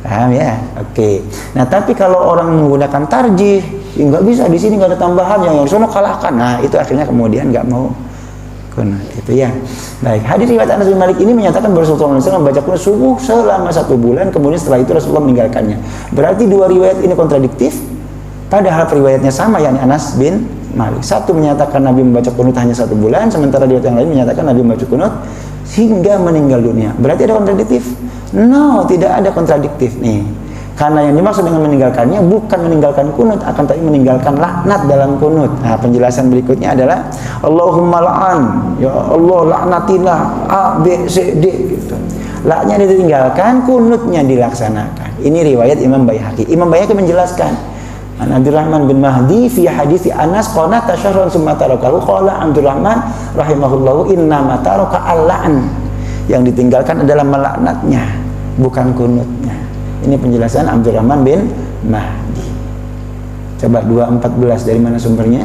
Paham ya? Oke. Nah tapi kalau orang menggunakan tarjih, ya nggak bisa, di sini nggak ada tambahan, yang sono kalahkan. Nah itu akhirnya kemudian nggak mau kunut itu ya. Baik, hadis riwayat Anas bin Malik ini menyatakan bahwa Rasulullah SAW membaca kunut subuh selama 1 bulan, kemudian setelah itu Rasulullah meninggalkannya. Berarti 2 riwayat ini kontradiktif, padahal riwayatnya sama, yakni Anas bin Malik. Satu menyatakan Nabi membaca kunut hanya 1 bulan, sementara riwayat yang lain menyatakan Nabi membaca kunut hingga meninggal dunia. Berarti ada kontradiktif? No, tidak ada kontradiktif nih. Karena yang dimaksud dengan meninggalkannya bukan meninggalkan kunut, akan tapi meninggalkan laknat dalam kunut. Nah, penjelasan berikutnya adalah Allahumma la'an, ya Allah laknatilah A, B, C, D gitu. Laknya ditinggalkan, kunutnya dilaksanakan. Ini riwayat Imam Baihaqi. Imam Baihaqi menjelaskan An Abdurrahman bin Mahdi fi hadits Anas qala tasyahran summa tarakahu qala Abdurrahman rahimahullahu inna ma taraka al-la'n. Yang ditinggalkan adalah melaknatnya, bukan kunutnya. Ini penjelasan Abdurrahman bin Mahdi. Coba 2:14 dari mana sumbernya?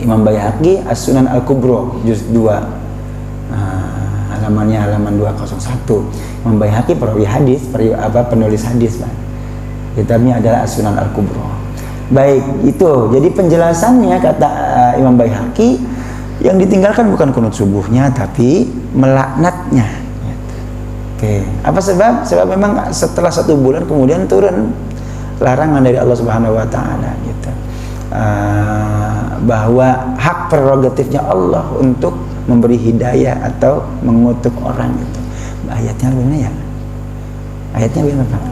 Imam Baihaqi As-Sunan Al-Kubra juz 2. Halamannya halaman 201. Imam Baihaqi perawi hadis, penulis hadis Pak. Kitabnya adalah As-Sunan Al-Kubra. Baik, itu. Jadi penjelasannya kata Imam Baihaqi, yang ditinggalkan bukan kunut subuhnya tapi melaknatnya. Oke. Apa sebab? Sebab memang setelah 1 bulan kemudian turun larangan dari Allah Subhanahu wa taala gitu. Bahwa hak prerogatifnya Allah untuk memberi hidayah atau mengutuk orang itu. Ayatnya bagaimana ya? Ayatnya bagaimana Pak?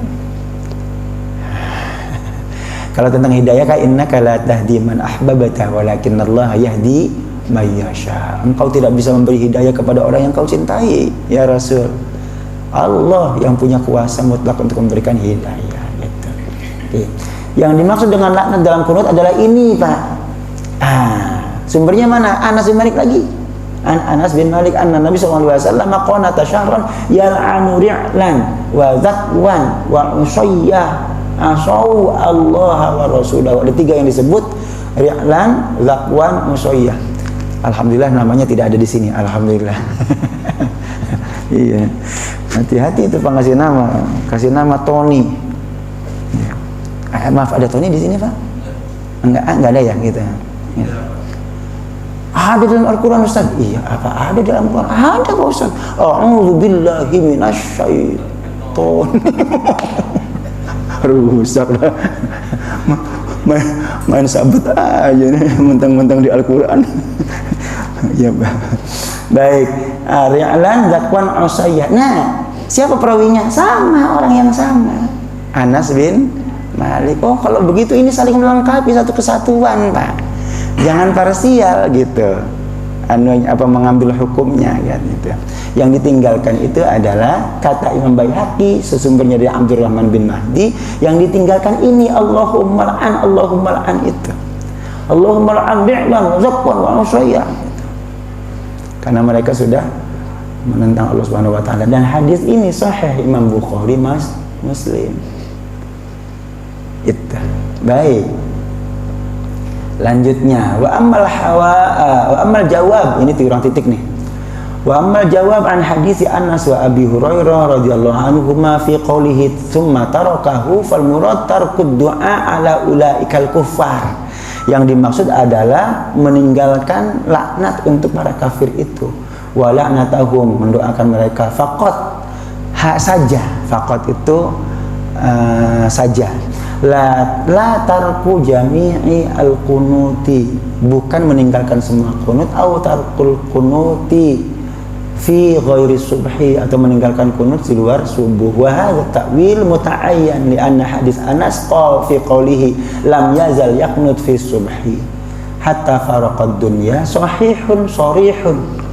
Kalau tentang hidayah, ka innaka la tahdi man ahbabta walakinallaha yahdi may yasha. Engkau tidak bisa memberi hidayah kepada orang yang kau cintai, ya Rasul. Allah yang punya kuasa mutlak untuk memberikan hidayah, gitu. Oke. Yang dimaksud dengan laknat dalam kunut adalah ini, Pak. Sumbernya mana? Anas bin Malik lagi. Anas bin Malik anna Nabi sallallahu alaihi wasallam qanata syahran yal'anu ri'lan wa zakwan wa usayyah asau Allah wa rasulahu. Ada 3 yang disebut, ri'lan, zakwan, usayyah. Alhamdulillah namanya tidak ada di sini. Alhamdulillah. Iya. Hati-hati itu Pak kasih nama Tony. Maaf, ada Tony di sini, Pak? Enggak ada ya gitu. Ya. Ada dalam Al-Quran, Ustaz? Iya, apa ada dalam Al-Quran? Ada, Pak Ustaz. A'udzubillahi minasyaiton. Rusak lah. Main sabut aja nih, mentang-mentang di Al-Quran. Ya, baik. Ri'lan, zakwan, usayyah. Nah, siapa perawinya? Sama, orang yang sama. Anas bin Malik. Oh, kalau begitu ini saling melengkapi, satu kesatuan, Pak. Jangan parsial gitu. Mengambil hukumnya gitu. Yang ditinggalkan itu adalah kata Imam Baihaqi, sesumbernya dari Abdurrahman bin Mahdi, yang ditinggalkan ini Allahumma la'an itu. Allahumma la'an bi'lan zakwan wa usayyah. Karena mereka sudah menentang Allah Subhanahu wa taala, dan hadis ini sahih Imam Bukhari, Muslim. Itu. Baik. Lanjutnya, wa ammal jawab, ini tiurang titik nih. Wa ammal jawab an hadis Anas wa Abi Hurairah radhiyallahu anhuma fi qoulihi tsumma tarakahu fal murad tarkud du'a ala ulaikal kuffar. Yang dimaksud adalah meninggalkan laknat untuk para kafir itu. Wa la'natahum, mendoakan mereka faqat saja. Faqat itu saja. La tarku jami'i al-kunuti, bukan meninggalkan semua kunut, au tarkul kunuti fi ghairi subhi, atau meninggalkan kunut di luar subuh. Wa hadza ta'wil muta'ayyan li anna hadis Anas qala fi qawlihi lam yazal yaqnut fi subhi hatta faraqad dunya sahihun sharihun.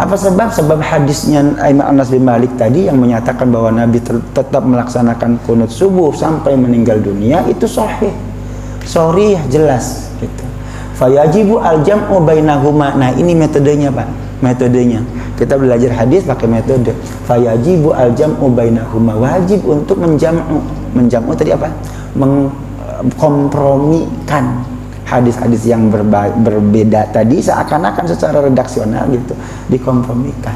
Apa sebab? Sebab hadisnya Imam Anas bin Malik tadi yang menyatakan bahwa Nabi tetap melaksanakan kunut subuh sampai meninggal dunia itu sahih, sharih, jelas gitu. Fayajibu al-jam'u bainahuma. Nah, ini metodenya, Pak. Metodenya. Kita belajar hadis pakai metode. Fayajibu al-jam'u bainahuma. Wajib untuk menjam'u. Menjam'u tadi apa? Mengkompromikan hadis-hadis yang berbeda tadi seakan-akan secara redaksional gitu dikompromikan.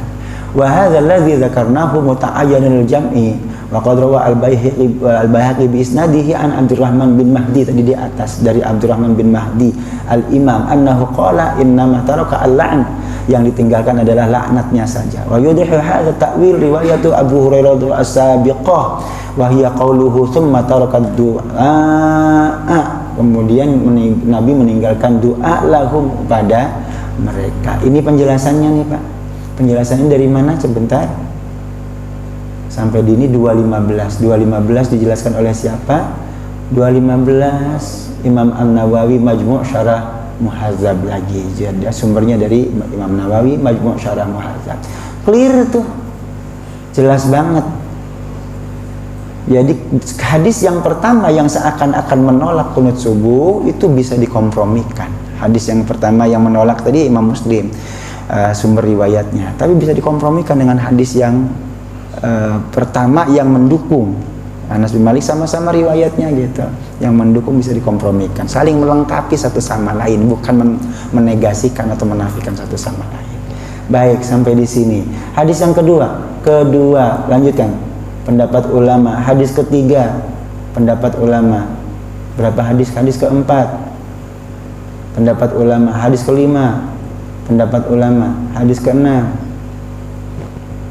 Wa hadzal ladzi dzakarnahu muta'ayyanul jam'i wa qad rawa al-Baihaqi bi isnadihi an Abdurrahman bin Mahdi, tadi di atas dari Abdurrahman bin Mahdi al-Imam annahu qala innama taraka al-la'n, yang ditinggalkan adalah laknatnya saja. Wa yudhihu hadza ta'wil riwayatu Abu Hurairah as-sabiqah wa hiya qauluhu thumma taraka ad-du'a, kemudian Nabi meninggalkan doa lahum pada mereka. Ini penjelasannya nih, Pak. Penjelasannya dari mana? Sebentar. Sampai di ini 215. 215 dijelaskan oleh siapa? 215 Imam An-Nawawi Majmu' Syarah Muhadzab lagi. Jadi sumbernya dari Imam Nawawi Majmu' Syarah Muhadzab. Clear tuh. Jelas banget. Jadi hadis yang pertama yang seakan-akan menolak kunut subuh itu bisa dikompromikan. Hadis yang pertama yang menolak tadi Imam Muslim sumber riwayatnya, tapi bisa dikompromikan dengan hadis yang pertama yang mendukung. Anas bin Malik sama-sama riwayatnya gitu, yang mendukung bisa dikompromikan, saling melengkapi satu sama lain, bukan menegasikan atau menafikan satu sama lain. Baik, sampai di sini. Hadis yang kedua lanjutkan. Pendapat ulama. Hadis ketiga, pendapat ulama. Berapa hadis? Hadis keempat, pendapat ulama. Hadis kelima, pendapat ulama. Hadis keenam,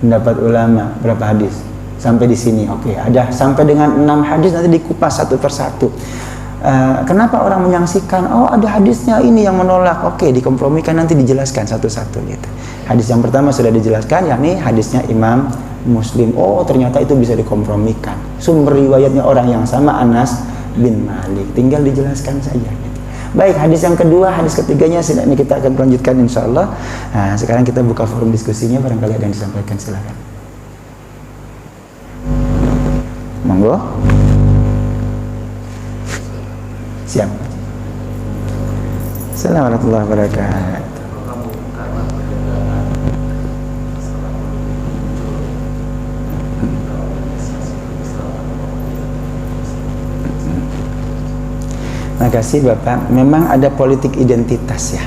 pendapat ulama. Berapa hadis? Sampai di sini. Oke, ada sampai dengan 6 hadis, nanti dikupas satu persatu. Kenapa orang menyaksikan, oh ada hadisnya ini yang menolak, oke, dikompromikan, nanti dijelaskan satu-satu gitu. Hadis yang pertama sudah dijelaskan, yakni hadisnya Imam Muslim. Oh, ternyata itu bisa dikompromikan. Sumber riwayatnya orang yang sama, Anas bin Malik. Tinggal dijelaskan saja gitu. Baik, hadis yang kedua, hadis ketiganya ini kita akan lanjutkan insyaallah. Nah, sekarang kita buka forum diskusinya, barangkali ada yang disampaikan, silakan. Monggo. Siap. Assalamualaikum warahmatullahi wabarakatuh. Makasih Bapak. Memang ada politik identitas ya.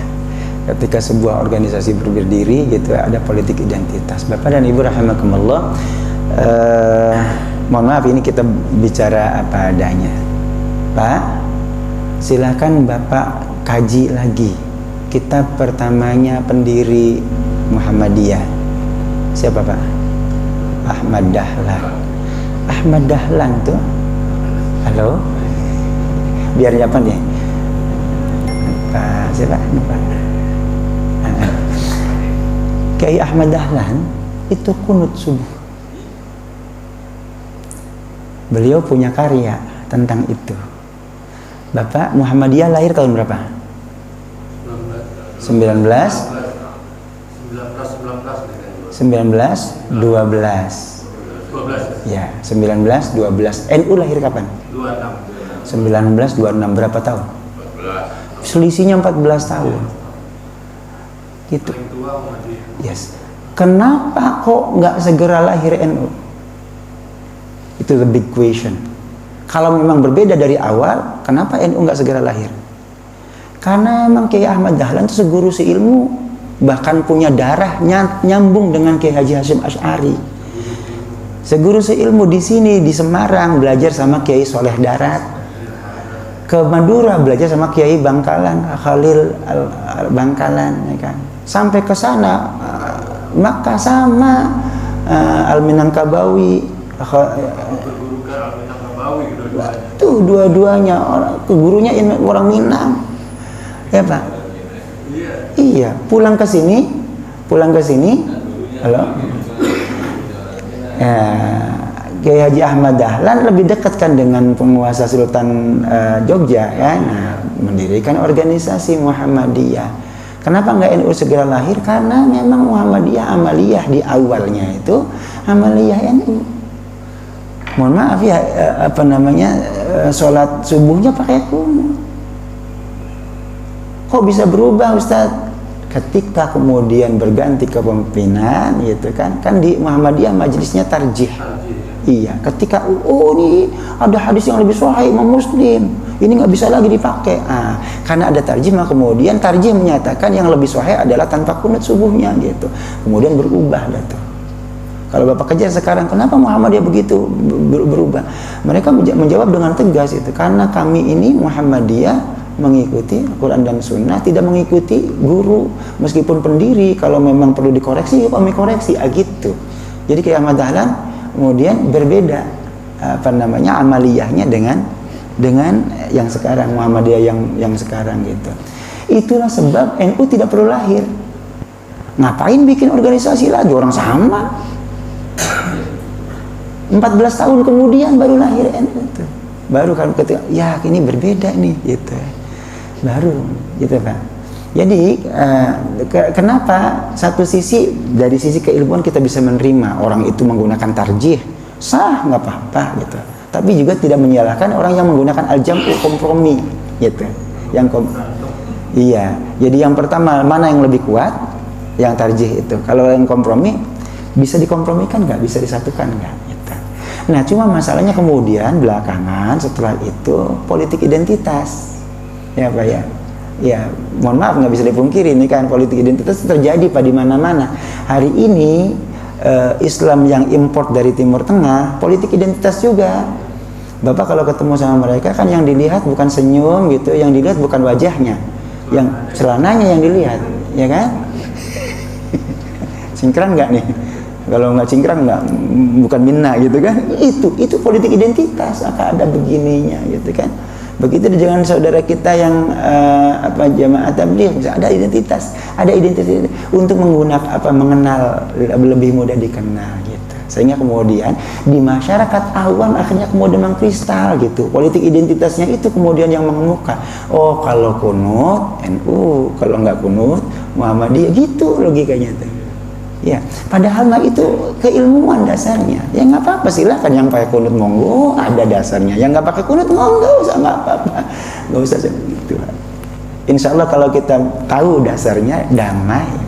Ketika sebuah organisasi berdiri gitu, ada politik identitas. Bapak dan Ibu rahimakumullah. Mohon maaf, ini kita bicara apa adanya. Pak, silakan Bapak kaji lagi kitab pertamanya pendiri Muhammadiyah. Siapa Pak? Ahmad Dahlan. Ahmad Dahlan tuh, halo, biar apa nih? Pak siapa? Pak Kiai Ahmad Dahlan itu kunut subuh. Beliau punya karya tentang itu. Bapak, Muhammadiyah lahir tahun berapa? 1912. Ya, 1912. NU lahir kapan? 1926. Berapa tahun? 14. Selisihnya 14 tahun. Gitu. Yes. Kenapa kok nggak segera lahir NU? Itu the big question. Kalau memang berbeda dari awal, kenapa NU nggak segera lahir? Karena memang Kiai Ahmad Dahlan itu seguru seilmu, bahkan punya darah nyambung dengan Kiai Haji Hasyim Asy'ari. Seguru seilmu di sini di Semarang belajar sama Kiai Soleh Darat, ke Madura belajar sama Kiai Bangkalan, Khalil Bangkalan, ya kan? Sampai ke sana Makkah sama Al-Minangkabawi. Tuh dua-duanya gurunya orang Minang, ya Pak. Iya, pulang ke sini, halo. Ya, Kiai Haji Ahmad Dahlan lebih dekat kan dengan penguasa Sultan Jogja, ya. Nah, mendirikan organisasi Muhammadiyah. Kenapa nggak NU segera lahir? Karena memang Muhammadiyah amaliyah di awalnya itu amaliyah NU. Mohon maaf ya, sholat subuhnya pakai kunut. Kok bisa berubah Ustaz? Ketika kemudian berganti kepemimpinan gitu kan di Muhammadiyah majelisnya tarjih. Iya, ketika ini ada hadis yang lebih sahih Imam Muslim, ini nggak bisa lagi dipakai. Karena ada tarjih, maka kemudian tarjih menyatakan yang lebih sahih adalah tanpa kunut subuhnya gitu. Kemudian berubah dah tuh. Kalau Bapak kejar sekarang, kenapa Muhammadiyah begitu berubah? Mereka menjawab dengan tegas itu, karena kami ini Muhammadiyah mengikuti Al-Quran dan Sunnah, tidak mengikuti guru. Meskipun pendiri, kalau memang perlu dikoreksi, kami koreksi, gitu. Jadi kayak Ahmad Dahlan kemudian berbeda amaliyahnya dengan yang sekarang, Muhammadiyah yang sekarang gitu. Itulah sebab NU tidak perlu lahir. Ngapain bikin organisasi lagi, orang sama. 14 tahun kemudian baru lahir NU itu. Baru kan ketika ya ini berbeda nih gitu. Baru gitu Pak. Jadi kenapa satu sisi dari sisi keilmuan kita bisa menerima orang itu menggunakan tarjih, sah nggak apa-apa gitu. Tapi juga tidak menyalahkan orang yang menggunakan al-jam'u, kompromi gitu. Iya. Jadi yang pertama, mana yang lebih kuat? Yang tarjih itu. Kalau yang kompromi bisa dikompromikan nggak? Bisa disatukan nggak? Gitu. Nah, cuma masalahnya kemudian belakangan setelah itu politik identitas. Ya Pak ya. Ya, mohon maaf nggak bisa dipungkiri ini kan politik identitas terjadi di mana-mana. Hari ini Islam yang import dari Timur Tengah, politik identitas juga. Bapak kalau ketemu sama mereka kan yang dilihat bukan senyum gitu, yang dilihat bukan wajahnya, yang celananya yang dilihat, ya kan? Cingkrang nggak nih? Kalau nggak cingkrang nggak, bukan minna gitu kan? Itu politik identitas, apa ada begininya gitu kan? Begitu dengan saudara kita yang jamaah tabligh, ada identitas untuk menggunakan mengenal lebih mudah dikenal gitu. Sehingga kemudian di masyarakat awam akhirnya kemudian mengkristal gitu. Politik identitasnya itu kemudian yang mengemuka. Oh, kalau kunut NU, kalau nggak kunut Muhammadiyah, gitu logikanya tuh. Ya, padahal mah itu keilmuan dasarnya. Ya nggak apa-apa, silakan yang pakai kunut monggo, ada dasarnya. Yang nggak pakai kunut monggo, nggak apa-apa, nggak usah seperti itu. Insya Allah kalau kita tahu dasarnya damai.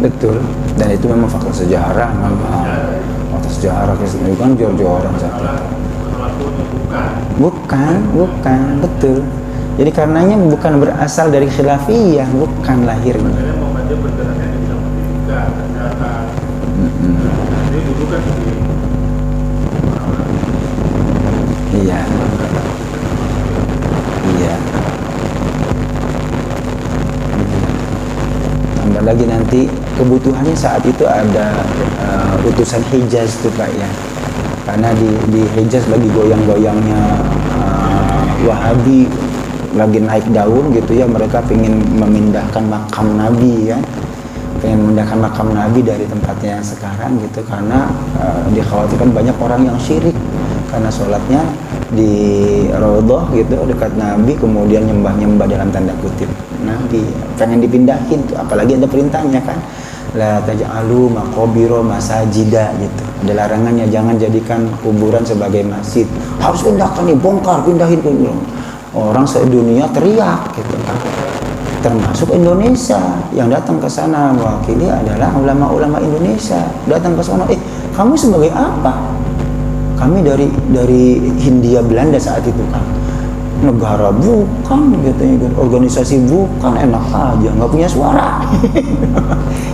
Betul, dan itu memang fakta sejarah, memang fakta sejarah itu kan jor-joran saja. Bukan, betul. Jadi karenanya bukan berasal dari khilafiyah, bukan lahirnya. Iya. Tambah lagi nanti kebutuhannya saat itu ada utusan Hijaz tuh Pak ya, karena di Hijaz lagi goyang-goyangnya Wahabi, lagi naik daun gitu ya, mereka pengen memindahkan makam Nabi ya, pengen memindahkan makam Nabi dari tempatnya yang sekarang gitu, karena dikhawatirkan banyak orang yang syirik karena sholatnya di Raudhah gitu dekat Nabi, kemudian nyembah-nyembah dalam tanda kutip Nabi, pengen dipindahin tuh, apalagi ada perintahnya kan, la taj'alu maqabira masajida gitu, ada larangannya, jangan jadikan kuburan sebagai masjid, harus pindahkan nih, bongkar, pindahin kuburan. Orang sedunia teriak gitu kan, termasuk Indonesia yang datang ke sana mewakili adalah ulama-ulama Indonesia, datang ke sana, kamu sebagai apa? Kami dari Hindia Belanda saat itu kan, negara bukan gitu, organisasi bukan, enak aja nggak punya suara.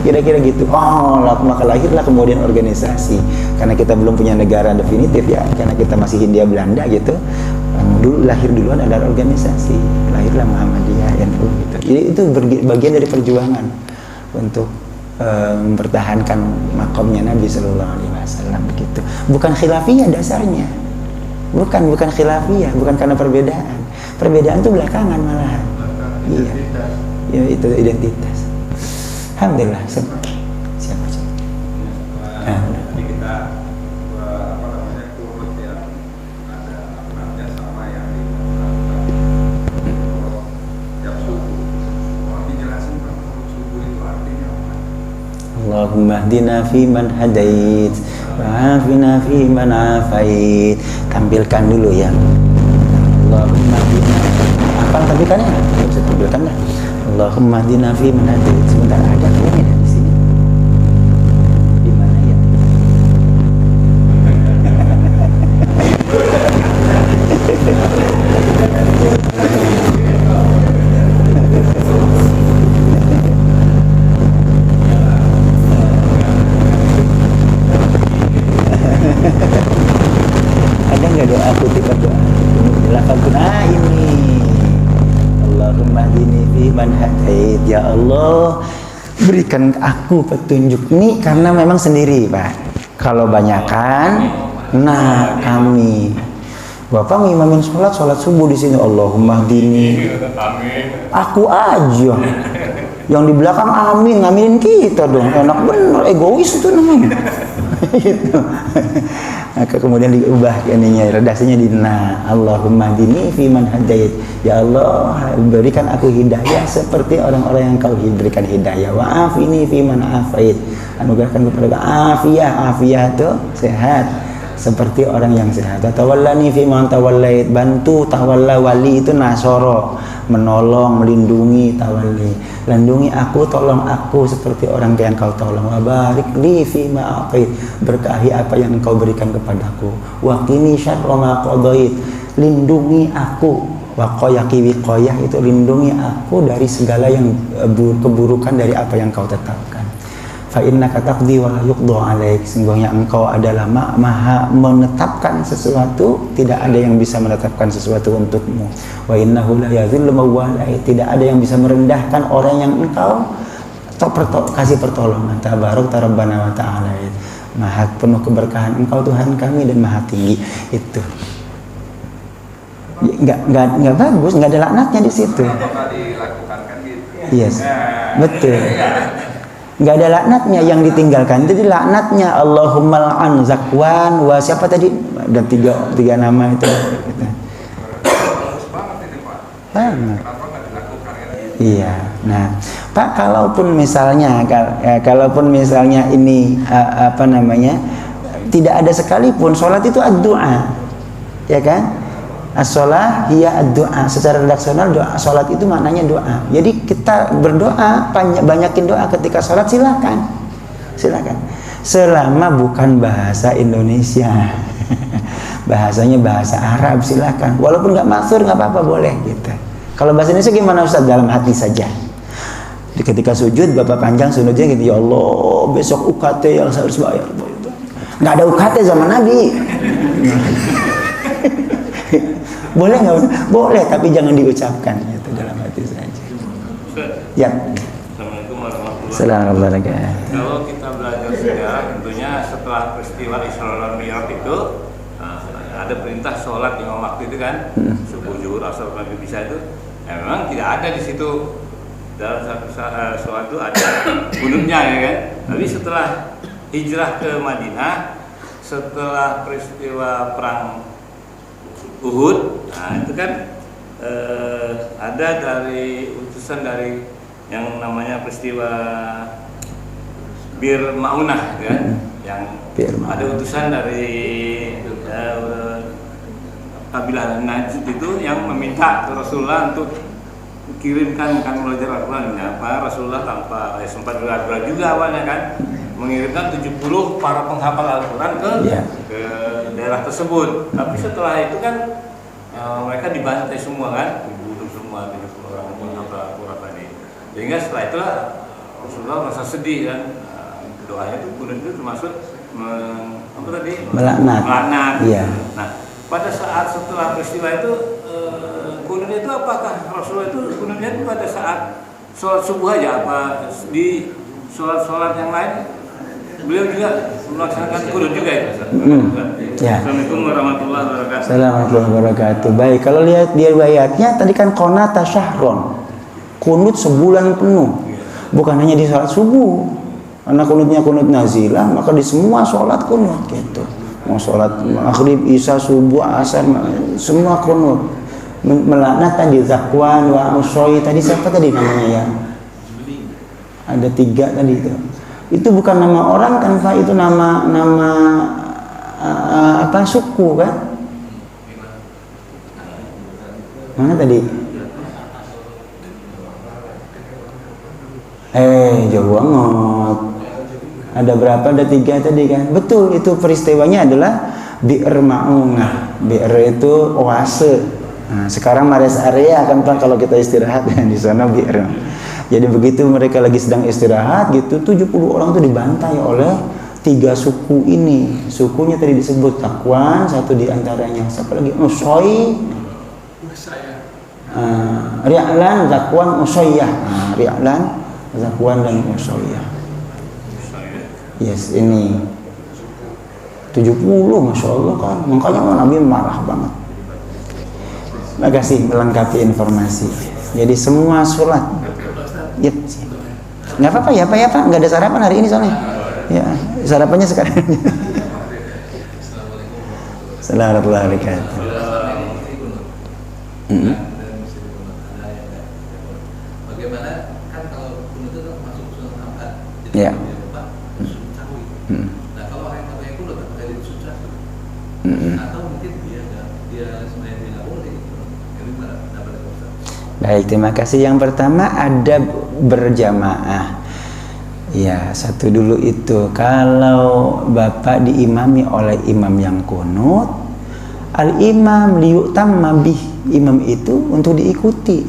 Kira-kira gitu. Oh, maka lahirlah kemudian organisasi, karena kita belum punya negara definitif ya, karena kita masih Hindia Belanda gitu. Dulu lahir duluan adalah organisasi, lahirlah Muhammadiyah NU gitu. Jadi itu bagian dari perjuangan untuk mempertahankan makamnya Nabi Sallallahu Alaihi Wasallam gitu. Bukan khilafiyah dasarnya, bukan khilafiyah, bukan karena perbedaan itu belakangan malahan. Iya, ya, itu identitas. Alhamdulillah. Siapa? Jadi kita kurut ya, ada maknanya sama yang tiap subuh. Mau dijelasin Pak, subuh itu artinya apa? Allahumma hdina fi man hadait wa afina fi man afait. Tampilkan dulu ya. Allahumma hdina. Apa tampilkannya? Bisa tampilkan lah. Allahumma hdina fi man hadait. Sebentar, ada kayaknya di sini. Di mana ya? Ada nggak doa kutipan doa? Ini Allahumma hdini fi man hadait. Ya Allah, berikan aku petunjuk. Ini karena memang sendiri Pak, kalau banyakan nah kami Bapak ngimamin sholat subuh di sini, Allahumma hdini, aku aja yang di belakang aminin kita dong, enak bener, egois itu namanya. Gitu. Maka kemudian diubah ininya, redasinya di Allahumma hdini fi man hadait. Ya Allah, berikan aku hidayah seperti orang-orang yang kau berikan hidayah. Wa afini fi man afait. Anugerahkan kepada afiyah itu sehat seperti orang yang sehat. Tawallani fi man tawallait. Bantu, tawalla, wali itu nasoro, menolong, melindungi, tawalli. Lindungi aku, tolong aku seperti orang yang kau tolong. Wa barik li fi ma aqait. Berkahi apa yang kau berikan kepadaku. Wa qini syarra ma qadait. Lindungi aku Waqayaki wiqayah itu lindungi aku dari segala yang keburukan dari apa yang kau tetapkan. Fa innaka taqdi wa la yuqda 'alaik. Sungguhnya engkau adalah maha menetapkan sesuatu, tidak ada yang bisa menetapkan sesuatu untukmu. Wa innahu la yadhillu mawalai. Tidak ada yang bisa merendahkan orang yang engkau kasih pertolongan. Tabarok rabbana wa ta'ala. Maha penuh keberkahan engkau Tuhan kami dan maha tinggi. Itu nggak bagus, nggak ada laknatnya di situ. Dilakukan kan gitu. Yes, betul. Nggak ada laknatnya yang ditinggalkan. Jadi laknatnya Allahumma la'an Zakwan wa siapa tadi? Ada tiga nama itu. Bagus banget ini Pak. Banget. Kenapa nggak dilakukan kan? Iya. Nah, Pak, kalaupun misalnya ini apa namanya, tidak ada sekalipun sholat itu ad-du'a, ya kan? As-sholah hiya ad-du'a. Secara redaksional doa sholat itu maknanya doa. Jadi kita berdoa, banyakin doa ketika sholat, silakan. Selama bukan bahasa Indonesia, bahasanya bahasa Arab, silakan. Walaupun nggak maksur nggak apa-apa, boleh gitu. Kalau bahasa Indonesia gimana Ustaz? Dalam hati saja. Ketika sujud Bapak panjang sunutnya gitu, ya Allah besok UKT yang saya harus bayar. Nggak ada UKT zaman Nabi. Boleh nggak? Boleh, tapi jangan diucapkan itu dalam hati saja. Ya. Assalamualaikum warahmatullahi wabarakatuh. Kalau kita belajar sejarah, tentunya setelah peristiwa Isra dan Mi'raj itu ada perintah sholat 5 waktu itu kan, subuh, zuhur, asar, maghrib, isya itu. Ya, memang tidak ada di situ dalam satu sholat itu ada gunungnya ya kan. Tapi setelah hijrah ke Madinah, setelah peristiwa perang Uhud, nah itu kan ada dari utusan dari yang namanya peristiwa Bir Ma'unah kan, yang ada utusan dari kabilah Najd itu yang meminta ke Rasulullah untuk kirimkan belajar Al-Quran. Apa Rasulullah tanpa sempat berat-berat juga awalnya kan, mengirimkan 70 para penghafal Al-Quran ke daerah tersebut. Tapi setelah itu kan mereka dibantai semua kan, dibunuh semua 70 orang penghafal Al-Quran tadi. Sehingga setelah itulah Rasulullah merasa sedih kan, doanya itu bunuh itu termasuk melaknat. Iya. Nah, pada saat setelah peristiwa itu kunutnya itu apakah Rasulullah itu kunutnya itu pada saat sholat subuh aja, apa di sholat yang lain beliau juga melaksanakan kunut juga ya? Ya. Assalamualaikum warahmatullahi wabarakatuh. Assalamualaikum warahmatullahi wabarakatuh. Baik, kalau lihat di riwayatnya tadi kan qanata syahron, kunut sebulan penuh, bukan hanya di sholat subuh. Karena kunutnya kunut nazilah, maka di semua sholat kunut gitu. Mau sholat maghrib, isya, subuh, asar, semua kunut. Melaknat tadi Zakwan wa Ushoy, tadi siapa tadi namanya ya? Ada 3 tadi itu. Itu bukan nama orang kan Pak, itu nama apa suku kan? Mana tadi? Jauh banget. Ada berapa? Ada 3 tadi kan? Betul, itu peristiwanya adalah Bi'r Ma'unah. Bi'r itu oase. Nah, sekarang rest area kan Pak, kalau kita istirahat di sana Bi'r. Jadi begitu mereka lagi sedang istirahat gitu, 70 orang itu dibantai oleh 3 suku ini. Sukunya tadi disebut Zakwan, satu diantaranya siapa lagi? Ushoy, Ri'lan, Zakwan, Ushoyyah. Ri'lan, Zakwan dan Ushoyyah. Yes, ini 70, Masya Allah kan. Makanya Nabi marah banget. Makasih melengkapi informasi. Jadi semua sholat, ya, nggak apa-apa ya Pak, nggak ada sarapan hari ini soalnya. Ya, sarapannya sekarang. Assalamualaikum warahmatullahi wabarakatuh. Bagaimana kan kalau kunut itu masuk sunnah Ahmad, Ya. Nah kalau orang yang pakai kunut apakah itu sunnah? Atau mungkin dia sebenarnya tidak boleh. Ini dapat Ustaz. Baik, terima kasih. Yang pertama ada berjamaah. Ya, satu dulu itu. Kalau Bapak diimami oleh imam yang kunut, Al-imam liyutamma bih, imam itu untuk diikuti.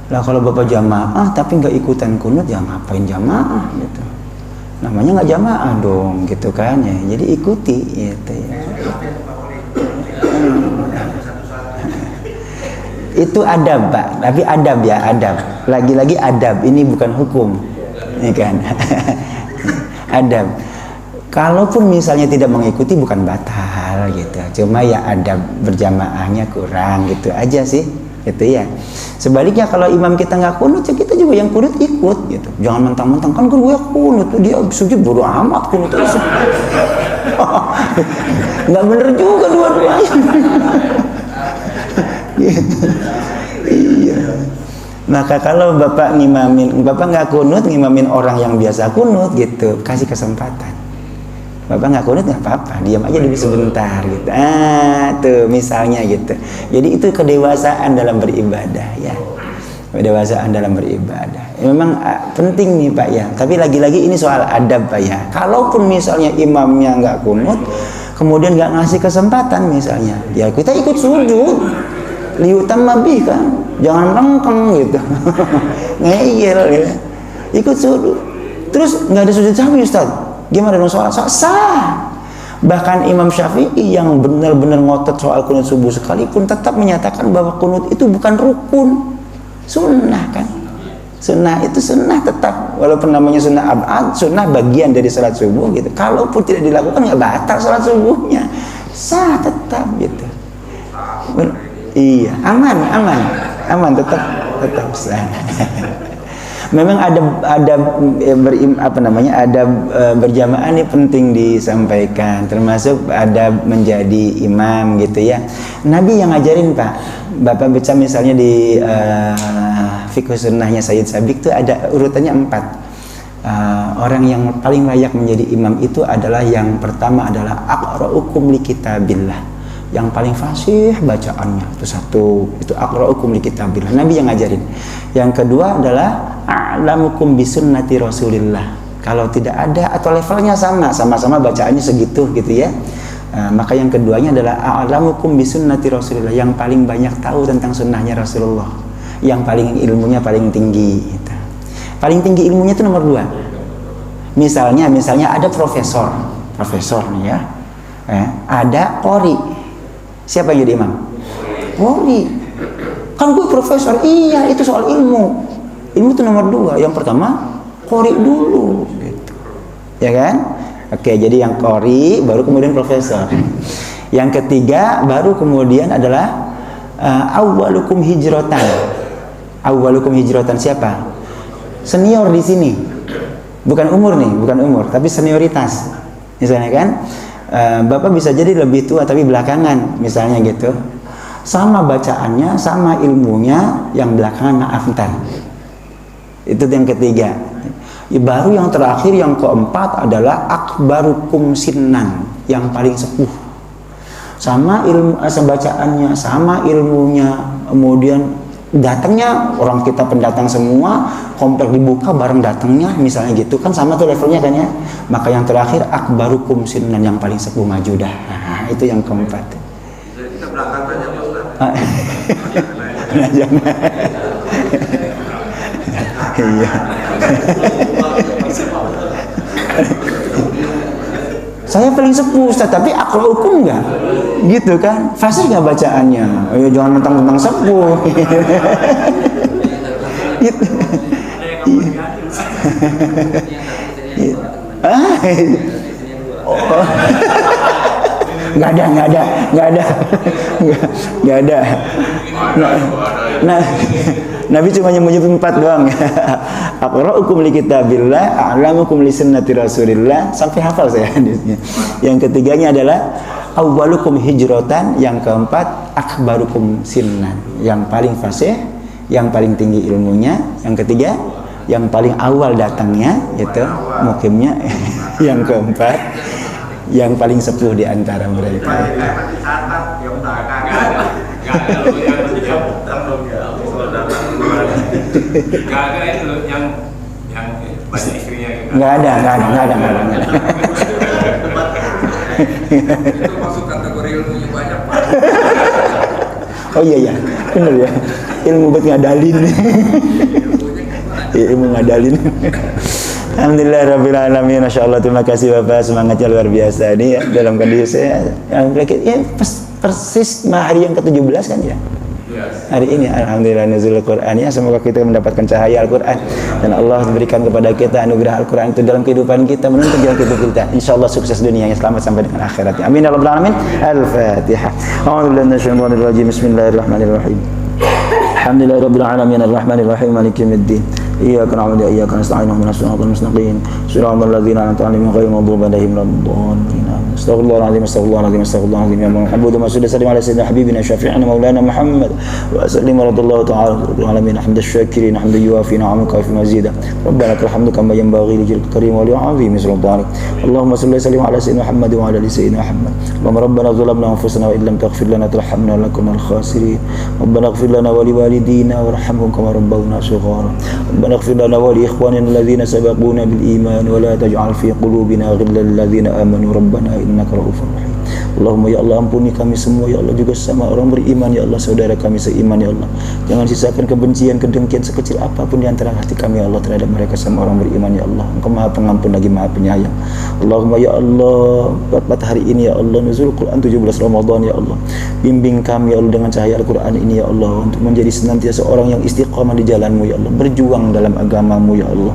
Lah kalau bapak jamaah tapi nggak ikutan kunut, ya ngapain jamaah gitu? Namanya nggak jamaah dong gitu kan ya. Jadi ikuti gitu ya. Itu adab Pak, tapi adab ya, adab. Lagi-lagi adab, ini bukan hukum, ya kan? Adab. Kalaupun misalnya tidak mengikuti bukan batal gitu, cuma ya adab berjamaahnya kurang gitu aja sih, gitu ya. Sebaliknya kalau imam kita nggak kunut, ya kita juga yang kunut ikut gitu. Jangan mentang-mentang kan gue kunut, dia sujud bodo amat kunut terus. Nggak bener juga dua-duanya. Gitu. Iya. Maka kalau bapak nggak kunut ngimamin orang yang biasa kunut gitu, kasih kesempatan. Bapak nggak kunut nggak apa-apa, diam aja dulu sebentar gitu. Tuh misalnya gitu. Jadi itu kedewasaan dalam beribadah ya. Kedewasaan dalam beribadah. Memang penting nih Pak ya. Tapi lagi-lagi ini soal adab Pak ya. Kalaupun misalnya imamnya nggak kunut, kemudian nggak ngasih kesempatan misalnya, ya kita ikut sujud. Liyutamma bih kan, jangan lengkeng gitu. Ngeyel gitu. Ikut sujud. Terus nggak ada sujud sahwi Ustaz. Gimana dong sholat? Sah. Bahkan Imam Syafi'i yang benar-benar ngotot soal kunut subuh sekalipun tetap menyatakan bahwa kunut itu bukan rukun, sunnah kan. Sunnah itu sunnah tetap, walaupun namanya sunnah abad, sunnah bagian dari salat subuh gitu. Kalaupun tidak dilakukan ya batal salat subuhnya, sah tetap gitu. Iya, aman tetap sah. Memang ada berjamaah ini penting disampaikan, termasuk ada menjadi imam gitu ya. Nabi yang ngajarin Pak. Bapak baca misalnya di Fiqh Sunnahnya Sayyid Sabiq itu ada urutannya 4. Orang yang paling layak menjadi imam itu adalah yang pertama adalah aqra'ukum li kitabillah. Yang paling fasih bacaannya itu satu, itu aqra'ukum li kitabillah, Nabi yang ngajarin. Yang kedua adalah a'lamukum bisunnati Rasulillah. Kalau tidak ada atau levelnya sama-sama bacaannya segitu gitu ya. Maka yang keduanya adalah a'lamukum bisunnati Rasulillah, yang paling banyak tahu tentang sunnahnya Rasulullah, yang paling ilmunya paling tinggi gitu. Paling tinggi ilmunya itu nomor 2. Misalnya ada profesor nih ya. Ada qori. Siapa yang jadi imam? Qori. Kan gue profesor. Iya, itu soal ilmu. Ilmu itu nomor 2. Yang pertama qori dulu gitu. Ya kan? Oke, jadi yang qori baru kemudian profesor. Yang ketiga baru kemudian adalah awwalukum hijratan. Awwalukum hijratan siapa? Senior di sini. Bukan umur, tapi senioritas. Misalnya kan, Bapak bisa jadi lebih tua tapi belakangan misalnya gitu. Sama bacaannya, sama ilmunya, yang belakangan maaf ntar. Itu yang ketiga. Baru yang terakhir, yang keempat adalah akbarukum sinnan, yang paling sepuh. Sama ilmu, bacaannya, sama ilmunya, kemudian datangnya orang kita pendatang semua, komplek dibuka bareng datangnya misalnya gitu kan, sama tuh levelnya kan ya. Maka yang terakhir akbarukum sinnan, yang paling sepuh maju dah. Nah, itu yang keempat. Kita berangkat aja Pak Ustaz. Nah, jangan. Iya. Saya paling sepuh Ustaz, tapi akal hukum enggak gitu kan, fasih nggak bacaannya. Ayo jangan mentang-mentang sepuh. Gitu. Nggak ada. Nah, Nabi cuma menyebut 4 doang. Aqra'ukum li kitabillah, a'lamukum li sunnati Rasulillah, sampai hafal saya hadisnya. Yang ketiganya adalah awwalukum hijratan, yang keempat akbarukum sinnan, yang paling fasih, yang paling tinggi ilmunya, yang ketiga yang paling awal datangnya itu mukimnya, yang keempat yang paling sepuh di antara mereka. Gak ada itu yang banyak istrinya. Nggak ada. Itu masuk kategori ilmunya banyak Pak. Oh iya benar ya, ilmu buat ngadalin. Ilmunya gimana? Ilmu ngadalin. Alhamdulillah Rabbil Alamin. Masya Allah, terima kasih Bapak, semangatnya luar biasa ini ya, dalam kondisi saya yang persis hari yang ke-17 kan ya. Hari ini Alhamdulillah nuzul Al-Quran ya, semoga kita mendapatkan cahaya Al-Quran dan Allah berikan kepada kita anugerah Al-Quran itu dalam kehidupan kita, menuntun jalan hidup kita. Insyaallah sukses dunianya, selamat sampai dengan akhiratnya. Amin ya rabbal alamin. Al-Fatihah. A'udzubillahi minasyaitonir rajim. Bismillahirrahmanirrahim. Alhamdulillahi rabbil alamin arrahmanir rahim maliki yaumiddin. Iyyaka na'budu wa iyyaka nasta'in ihdinas siratal mustaqim siratal ladzina an'amta 'alaihim ghairil maghdubi 'alaihim waladdallin. Astaghfirullahaladzim, astaghfirullahaladzim, astaghfirullahaladzim. Ya Muhammad wa sallallahu alaihi wa sallam habibina syafi'ina maulana Muhammad wa sallim radallahu ta'ala alamin hamdas syakirin hamdan yuafi ni'amaka wa fi mazida. Rabbana lakal hamdu kama yanbaghi li jalali karim wa li 'azimi sultanik. Allahumma salli wa sallim ala sayyidina Muhammad wa ala ali sayyidina Muhammad. Allahumma rabbana zalamna anfusana wa illam taghfir lana tarhamna lanakunanna minal khasirin. Rabbana ighfir lana wa li walidina warhamhum kama rabbawna shighara. Rabbana ighfir lana wa li ikhwanina alladhina sabaquna bil iman wa la taj'al fi qulubina ghillan lil ladzina amanu rabbana innaka ra'ufur rahim. Allahumma ya Allah, ampuni kami semua ya Allah, juga sama orang beriman ya Allah, saudara kami seiman ya Allah. Jangan sisakan kebencian, kedengkian sekecil apapun di antara hati kami ya Allah terhadap mereka sama orang beriman ya Allah. Engkau Maha Pengampun lagi Maha Penyayang. Allahumma ya Allah, pada hari ini ya Allah nuzul Quran 17 Ramadan ya Allah. Bimbing kami ya Allah dengan cahaya Al-Quran ini ya Allah untuk menjadi senantiasa orang yang istiqamah di jalan-Mu ya Allah, berjuang dalam agama-Mu ya Allah.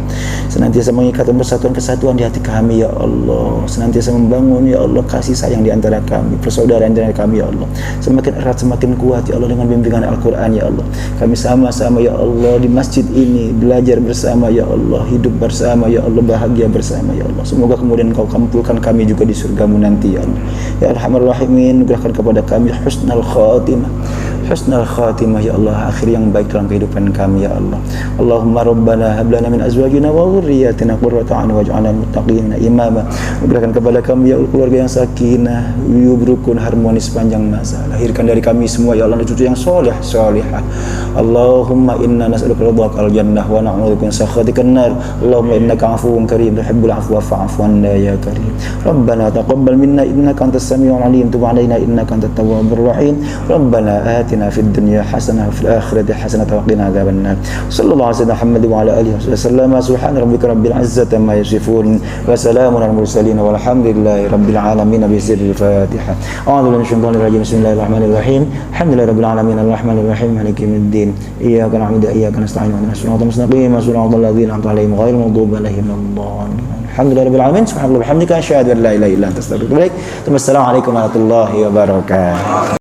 Senantiasa mengikatkan persatuan kesatuan di hati kami ya Allah. Senantiasa membangun ya Allah kasih sayang di antara kami, persaudaraan di antara kami ya Allah. Semakin erat, semakin kuat ya Allah dengan bimbingan Al-Quran ya Allah. Kami sama-sama ya Allah di masjid ini belajar bersama ya Allah, hidup bersama ya Allah, bahagia bersama ya Allah. Semoga kemudian Engkau kumpulkan kami juga di surga-Mu nanti ya Allah. Ya Arhamar Rahimin, nugerahkan kepada kami husnul khatimah. Husnul khatimah ya Allah, akhir yang baik dalam kehidupan kami ya Allah. Allahumma rabbana hab lana min azwajina wa dhurriyyatina qurrata a'yun waj'alna lil muttaqina imama. Berikan kepada kami ya Allah keluarga yang sakinah, yubrukun, harmonis panjang masa. Lahirkan dari kami semua ya Allah cucu yang soleh solehah. Allahumma inna nas'aluka ridhakal jannah wa na'udzubika min sakhatikan nar. Allahumma innaka 'afuwwun karim tuhibbul 'afwa fa'fu 'anna ya karim. Rabbana taqabbal minna innaka antas samiul 'alim tub 'alaina innaka antat tawwabur rahim. Rabbana atina fid dunya hasanah wa fil akhirati hasanah wa qina adzabannar. Sallallahu alaihi wasallam Muhammad wa ala alihi wasallam. Subhana rabbika rabbil izzati amma yasifun wa salamun alal mursalin walhamdulillahi rabbil alamin. Bismillahirrahmanirrahim. Fatihah. A'udzu billahi minasyaitonir rajim. Bismillahirrahmanirrahim. Alhamdulillahi alamin arrahmanir rahim maliki yaumiddin. Iyyaka na'budu wa iyyaka nasta'in ihdinas siratal mustaqim siratal ladzina an'amta 'alaihim ghairil maghdubi 'alaihim waladdallin. Alhamdulillahirabbil alamin. Subhanallahi wa bihamdihi asyhadu an la ilaha illa anta astaghfiruka wa atubu ilaik. Wassalamu alaikum warahmatullahi wabarakatuh.